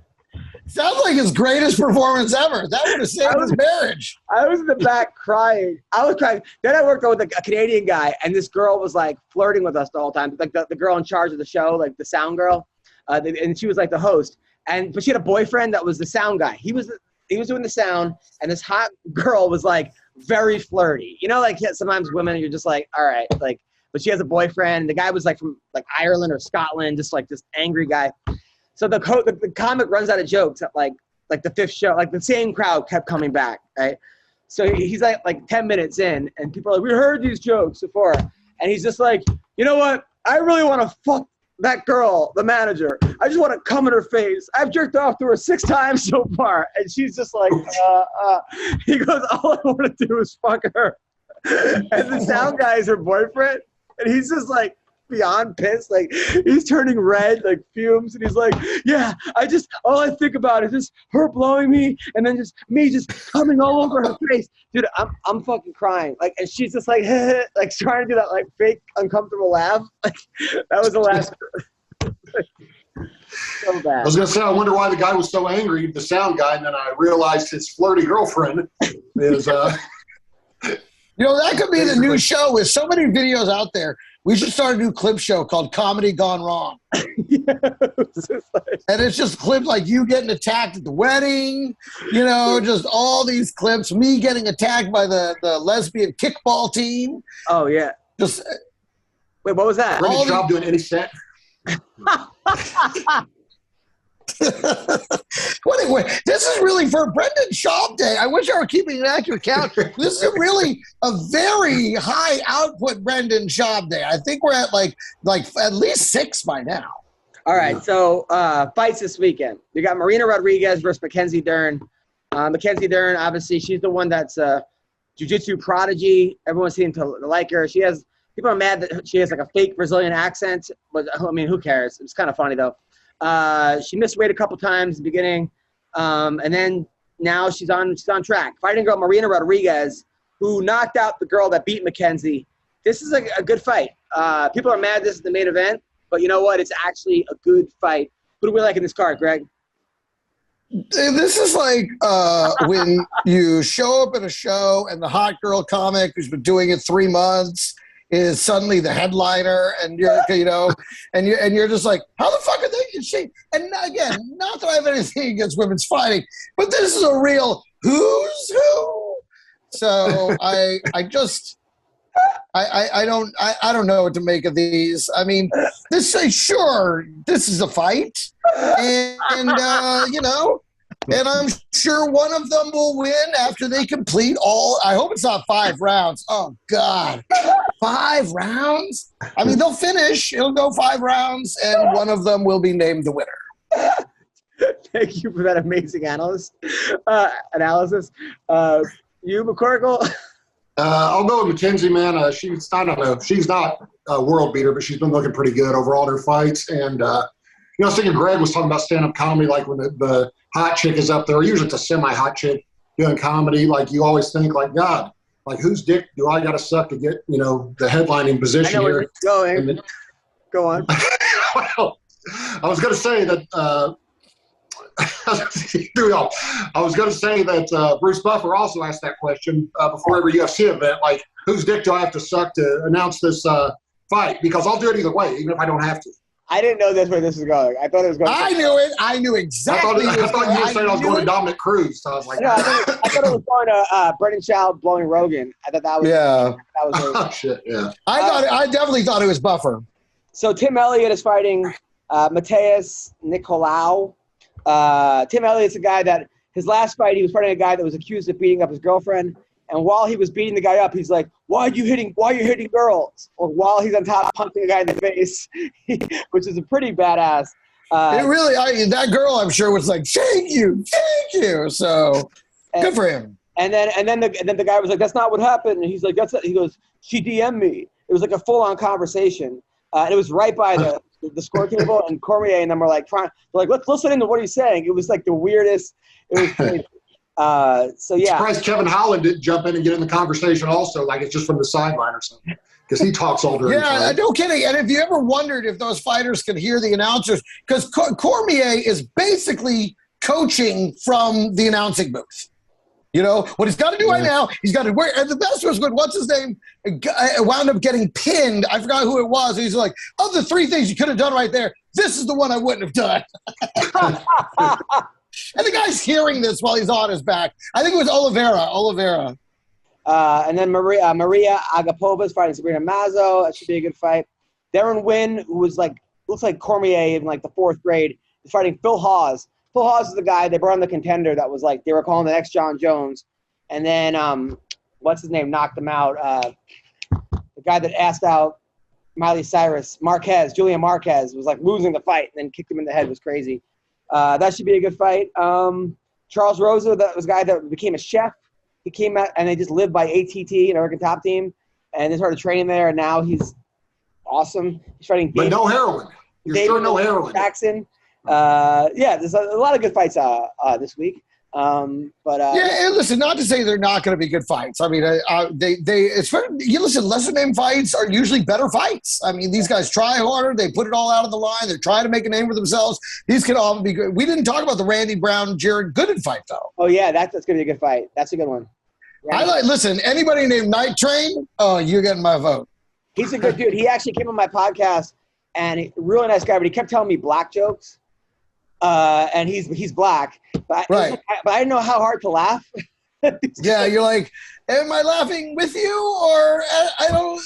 Sounds like his greatest performance ever. That would have saved his marriage. I was in the back crying. I was crying. Then I worked with a Canadian guy, and this girl was like flirting with us the whole time. Like the girl in charge of the show, like the sound girl, and she was like the host. But she had a boyfriend that was the sound guy. He was doing the sound, and this hot girl was like very flirty. You know, like sometimes women, you're just like, all right, like. But she has a boyfriend. And the guy was like from like Ireland or Scotland, just like this angry guy. So the comic runs out of jokes at like the fifth show. Like the same crowd kept coming back, right? So he's like 10 minutes in, and people are like, we heard these jokes before. And he's just like, you know what? I really want to fuck that girl, the manager. I just want to come in her face. I've jerked off to her 6 times so far. And she's just like, He goes, all I want to do is fuck her. And the sound guy is her boyfriend. And he's just like, beyond pissed, like he's turning red, like fumes, and he's like, yeah, all I think about is just her blowing me and then just me just coming all over her face. Dude, I'm fucking crying. Like, and she's just like like trying to do that like fake uncomfortable laugh. Like that was the last so bad. I was gonna say, I wonder why the guy was so angry, the sound guy, and then I realized his flirty girlfriend is You know, that could be the new show with so many videos out there. We should start a new clip show called Comedy Gone Wrong. And it's just clips like you getting attacked at the wedding, you know, just all these clips, me getting attacked by the lesbian kickball team. Oh, yeah. Just wait, what was that? Brendan's job doing any set. Anyway, this is really for Brendan Schaub Day. I wish I were keeping an accurate count. This is really a very high output Brendan Schaub Day. I think we're at like at least 6 by now. All right, so fights this weekend. You got Marina Rodriguez versus Mackenzie Dern. Mackenzie Dern, obviously, she's the one that's a jiu-jitsu prodigy. Everyone seems to like her. People are mad that she has like a fake Brazilian accent, but I mean, who cares? It's kind of funny though. She missed weight a couple times in the beginning, and then now she's on track. Fighting girl Marina Rodriguez, who knocked out the girl that beat Mackenzie. This is a good fight. People are mad this is the main event, but you know what? It's actually a good fight. Who do we like in this card, Greg? This is like when you show up at a show and the hot girl comic who's been doing it 3 months is suddenly the headliner, and you're, you know, and you're just like, how the fuck are they in shape? And again, not that I have anything against women's fighting, but this is a real who's who. So I don't know what to make of these. I mean, this is a fight, and you know. And I'm sure one of them will win after they complete all. I hope it's not 5 rounds. Oh, God. 5 rounds? I mean, they'll finish. It'll go 5 rounds, and one of them will be named the winner. Thank you for that amazing analysis. You, McCorkle? I'll go with Mackenzie, man. I don't know. She's not a world beater, but she's been looking pretty good overall in her fights. And, I was thinking Greg was talking about stand-up comedy, like when the hot chick is up there. Usually it's a semi-hot chick doing comedy. Like you always think, like, God, like whose dick do I got to suck to get, you know, the headlining position I know here? where you're going. Go on. Well, I was going to say that I was going to say that Bruce Buffer also asked that question before every UFC event, like, whose dick do I have to suck to announce this fight? Because I'll do it either way, even if I don't have to. I didn't know that's where this was going. I thought it was going. I knew it. I knew exactly. I thought you were saying I was going to Dominic Cruz. So I was like, no, I thought it was going to Brendan Schaub blowing Rogan. I thought that was yeah. That was oh, shit, yeah. I definitely thought it was Buffer. So Tim Elliott is fighting Mateus Nicolau. Tim Elliott's a guy that his last fight he was fighting a guy that was accused of beating up his girlfriend. And while he was beating the guy up, he's like, why are you hitting girls? Or while he's on top punching a guy in the face, which is a pretty badass. It really, that girl, I'm sure, was like, thank you. So good for him. And then the guy was like, that's not what happened. And he's like, he goes, she DM'd me. It was like a full on conversation. And it was right by the score table, and Cormier and them were like let's listen into what he's saying. It was like the weirdest. It was crazy. So yeah. Surprised Kevin Holland didn't jump in and get in the conversation also, like it's just from the sideline or something, because he talks all during. Yeah, no kidding. And if you ever wondered if those fighters could hear the announcers, because Cormier is basically coaching from the announcing booth. You know what he's got to do right now? He's got to wear. And the best was when what's his name wound up getting pinned. I forgot who it was. He's like, of the three things you could have done right there, this is the one I wouldn't have done. And the guy's hearing this while he's on his back. I think it was Oliveira. And then Maria Agapova is fighting Sabrina Mazzo. That should be a good fight. Darren Wynn, who was looks like Cormier in the fourth grade, is fighting Phil Hawes. Phil Hawes is the guy they brought on the contender that was they were calling the next Jon Jones. And then, what's his name, knocked him out. The guy that asked out Miley Cyrus, Julian Marquez, was losing the fight and then kicked him in the head. It was crazy. That should be a good fight. Charles Rosa, that was a guy that became a chef. He came out and they just lived by ATT, an American Top Team, and they started training there. And now he's awesome. He's fighting. But no heroin. You're sure no heroin. Jackson. Yeah, there's a lot of good fights this week. And listen, not to say they're not going to be good fights. I mean, you listen, lesser name fights are usually better fights. I mean, these guys try harder. They put it all out on the line. They're trying to make a name for themselves. These can all be good. We didn't talk about the Randy Brown, Jared Gooden fight, though. Oh, yeah, that's going to be a good fight. That's a good one. Listen, anybody named Night Train, you're getting my vote. He's a good dude. He actually came on my podcast, and really nice guy, but he kept telling me black jokes. And he's black, but I didn't know how hard to laugh. Yeah, you're like, am I laughing with you or I don't?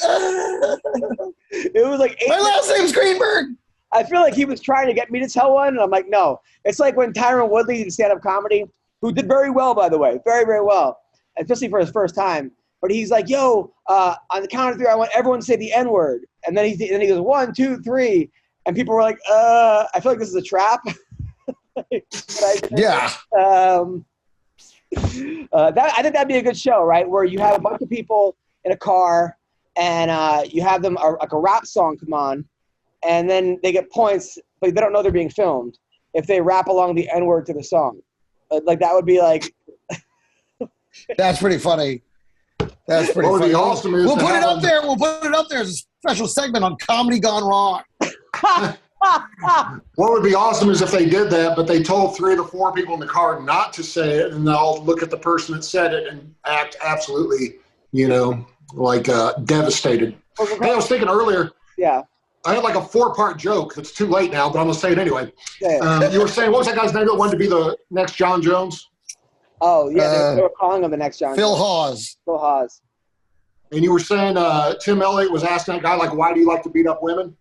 It was like my last name's Greenberg. I feel like he was trying to get me to tell one, and I'm like, no. It's like when Tyron Woodley did stand-up comedy, who did very well, by the way, very, very well, especially for his first time. But he's like, yo, on the count of three, I want everyone to say the N-word, and then he goes 1, 2, 3, and people were like, I feel like this is a trap. Yeah. I think that'd be a good show, right? Where you have a bunch of people in a car and you have them like a rap song come on, and then they get points, but they don't know they're being filmed if they rap along the N-word to the song. Like that would be like. That's pretty funny. That's pretty what would funny. be awesome is We'll put it up there. We'll put it up there as a special segment on Comedy Gone Wrong. What would be awesome is if they did that, but they told 3 of the 4 people in the car not to say it, and they'll look at the person that said it and act absolutely, devastated. Hey, I was thinking earlier. Yeah. I had like a 4-part joke that's too late now, but I'm going to say it anyway. Yeah. You were saying, what was that guy's name that wanted to be the next Jon Jones? Oh, yeah, they were calling him the next Jon Phil Jones. Hawes. Phil Hawes. And you were saying Tim Elliott was asking that guy, why do you like to beat up women?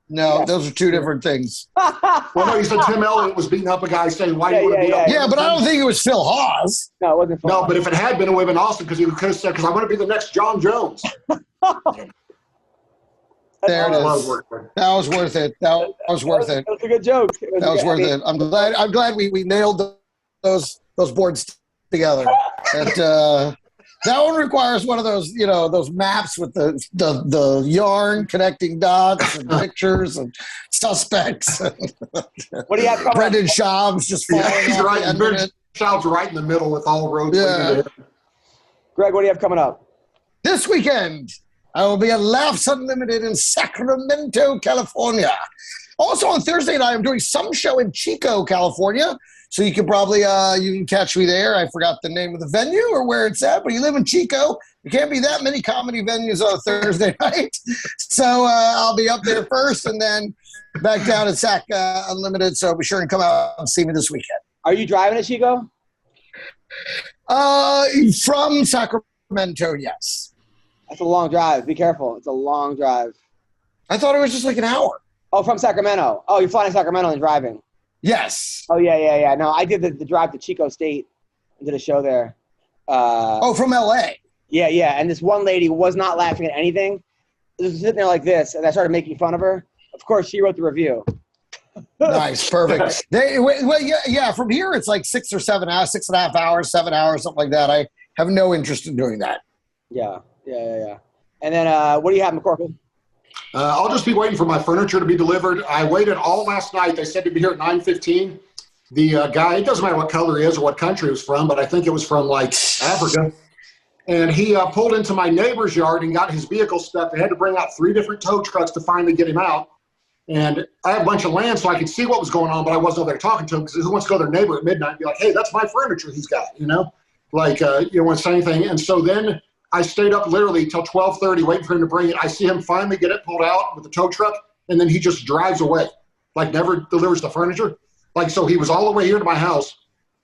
No, those are two different things. Well, no, you said Tim Elliott was beating up a guy saying, why do you want to beat up women? Yeah, but I don't think it was Phil Hawes. No, it wasn't Phil Hawes. But if it had been, it would have been awesome because he could have said, because I want to be the next Jon Jones. There it is. That was worth it. That was worth it. That was a good joke. That was worth it. I'm glad we nailed those boards together. That one requires one of those, those maps with the yarn connecting dots and pictures and suspects. What do you have coming Brendan Schaub's just falling he's off right. the end Brendan of it. Schaub's right in the middle with all roads. Yeah. Greg, what do you have coming up? This weekend, I will be at Laughs Unlimited in Sacramento, California. Also on Thursday night, I'm doing some show in Chico, California. So you can probably you can catch me there. I forgot the name of the venue or where it's at, but you live in Chico. There can't be that many comedy venues on a Thursday night. So I'll be up there first, and then back down at SAC Unlimited. So be sure and come out and see me this weekend. Are you driving it, Chico? From Sacramento, yes. That's a long drive. Be careful. It's a long drive. I thought it was just like an hour. Oh, from Sacramento. Oh, you're flying to Sacramento and driving. Yes. Oh, yeah. No, I did the drive to Chico State and did a show there. From L.A. Yeah. And this one lady was not laughing at anything. Just sitting there like this, and I started making fun of her. Of course, she wrote the review. Nice, perfect. From here it's like 6 or 7 hours, 6.5 hours, 7 hours, something like that. I have no interest in doing that. Yeah. And then what do you have, McCorkle? I'll just be waiting for my furniture to be delivered. I waited all last night. They said to be here at 9:15. The guy, it doesn't matter what color he is or what country he was from, but I think it was from like Africa. And he pulled into my neighbor's yard and got his vehicle stuck. They had to bring out 3 different tow trucks to finally get him out. And I have a bunch of land, so I could see what was going on, but I wasn't over there talking to him because who wants to go to their neighbor at midnight and be like, hey, that's my furniture he's got, you know? Like, you don't want to say anything. And so then I stayed up literally till 12:30 waiting for him to bring it. I see him finally get it pulled out with the tow truck, and then he just drives away, like never delivers the furniture. Like, so he was all the way here to my house,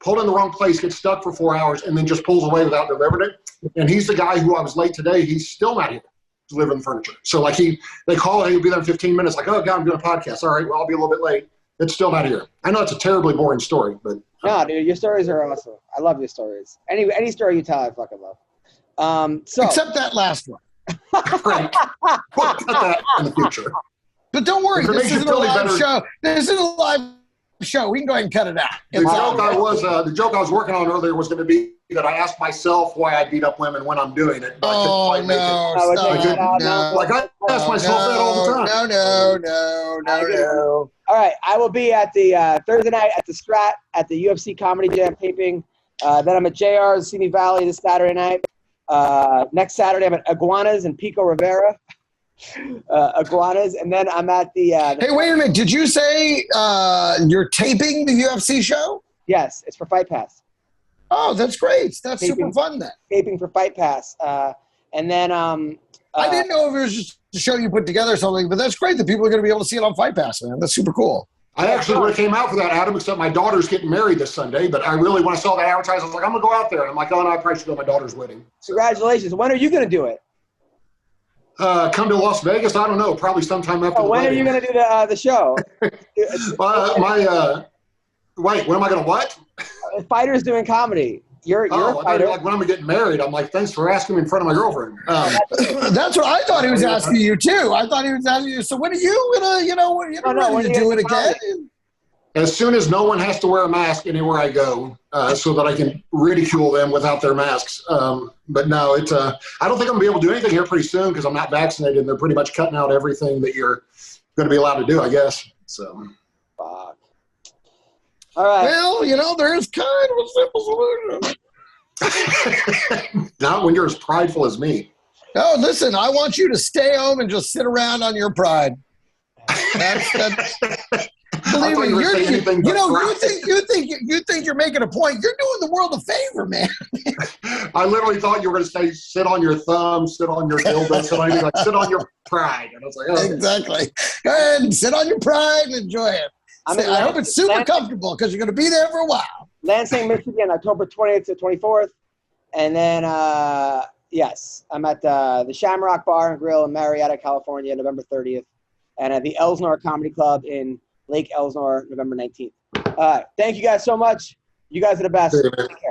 pulled in the wrong place, gets stuck for 4 hours, and then just pulls away without delivering it. And he's the guy who I was late today. He's still not here delivering the furniture. So like they call it, he'll be there in 15 minutes. Like, oh God, I'm doing a podcast. All right, well, I'll be a little bit late. It's still not here. I know it's a terribly boring story, but. No, dude, your stories are awesome. I love your stories. Any story you tell, I fucking love. Except that last one. Right. We'll cut that in the future. But don't worry, this isn't a live show. This isn't a live show. We can go ahead and cut it out. The joke I was working on earlier was going to be that I asked myself why I beat up women when I'm doing it. But I ask myself that all the time. No. All right, I will be at the Thursday night at the Strat at the UFC Comedy Jam taping. Then I'm at JR's Simi Valley this Saturday night. Next Saturday I'm at Iguanas in Pico Rivera. Iguanas, and then I'm at the Hey, wait a minute. Did you say you're taping the UFC show? Yes, it's for Fight Pass. Oh, that's great. That's super fun then. Taping for Fight Pass. And then I didn't know if it was just a show you put together or something, but that's great that people are going to be able to see it on Fight Pass, man. That's super cool. I actually would have came out for that, Adam, except my daughter's getting married this Sunday. But I really, when I saw that advertisement, I was like, I'm going to go out there. And I'm like, oh, no, I probably should go to my daughter's wedding. Congratulations. When are you going to do it? Come to Las Vegas? I don't know. Probably sometime after the when wedding. Are you going to do the show? Wait, when am I going to what? Fighters doing comedy. You're a fighter. Like when I'm getting married, I'm like, thanks for asking me in front of my girlfriend. That's what I thought he was asking you too. I thought he was asking you. So when are you gonna, ready to do it again? As soon as no one has to wear a mask anywhere I go, so that I can ridicule them without their masks. But no, it's. I don't think I'm gonna be able to do anything here pretty soon because I'm not vaccinated, and they're pretty much cutting out everything that you're going to be allowed to do, I guess. So. Fuck. All right. Well, there's kind of a simple solution. Not when you're as prideful as me. Oh, listen, I want you to stay home and just sit around on your pride. Believe me, you think you're making a point. You're doing the world a favor, man. I literally thought you were going to say, sit on your thumb, sit on your dildo, sit on your pride. And I was like, oh. Exactly. Go ahead and sit on your pride and enjoy it. I hope it's super comfortable because you're going to be there for a while. Lansing, Michigan, October 20th to 24th. And then, yes, I'm at the Shamrock Bar and Grill in Marietta, California, November 30th. And at the Elsinore Comedy Club in Lake Elsinore, November 19th. Thank you guys so much. You guys are the best. Take care.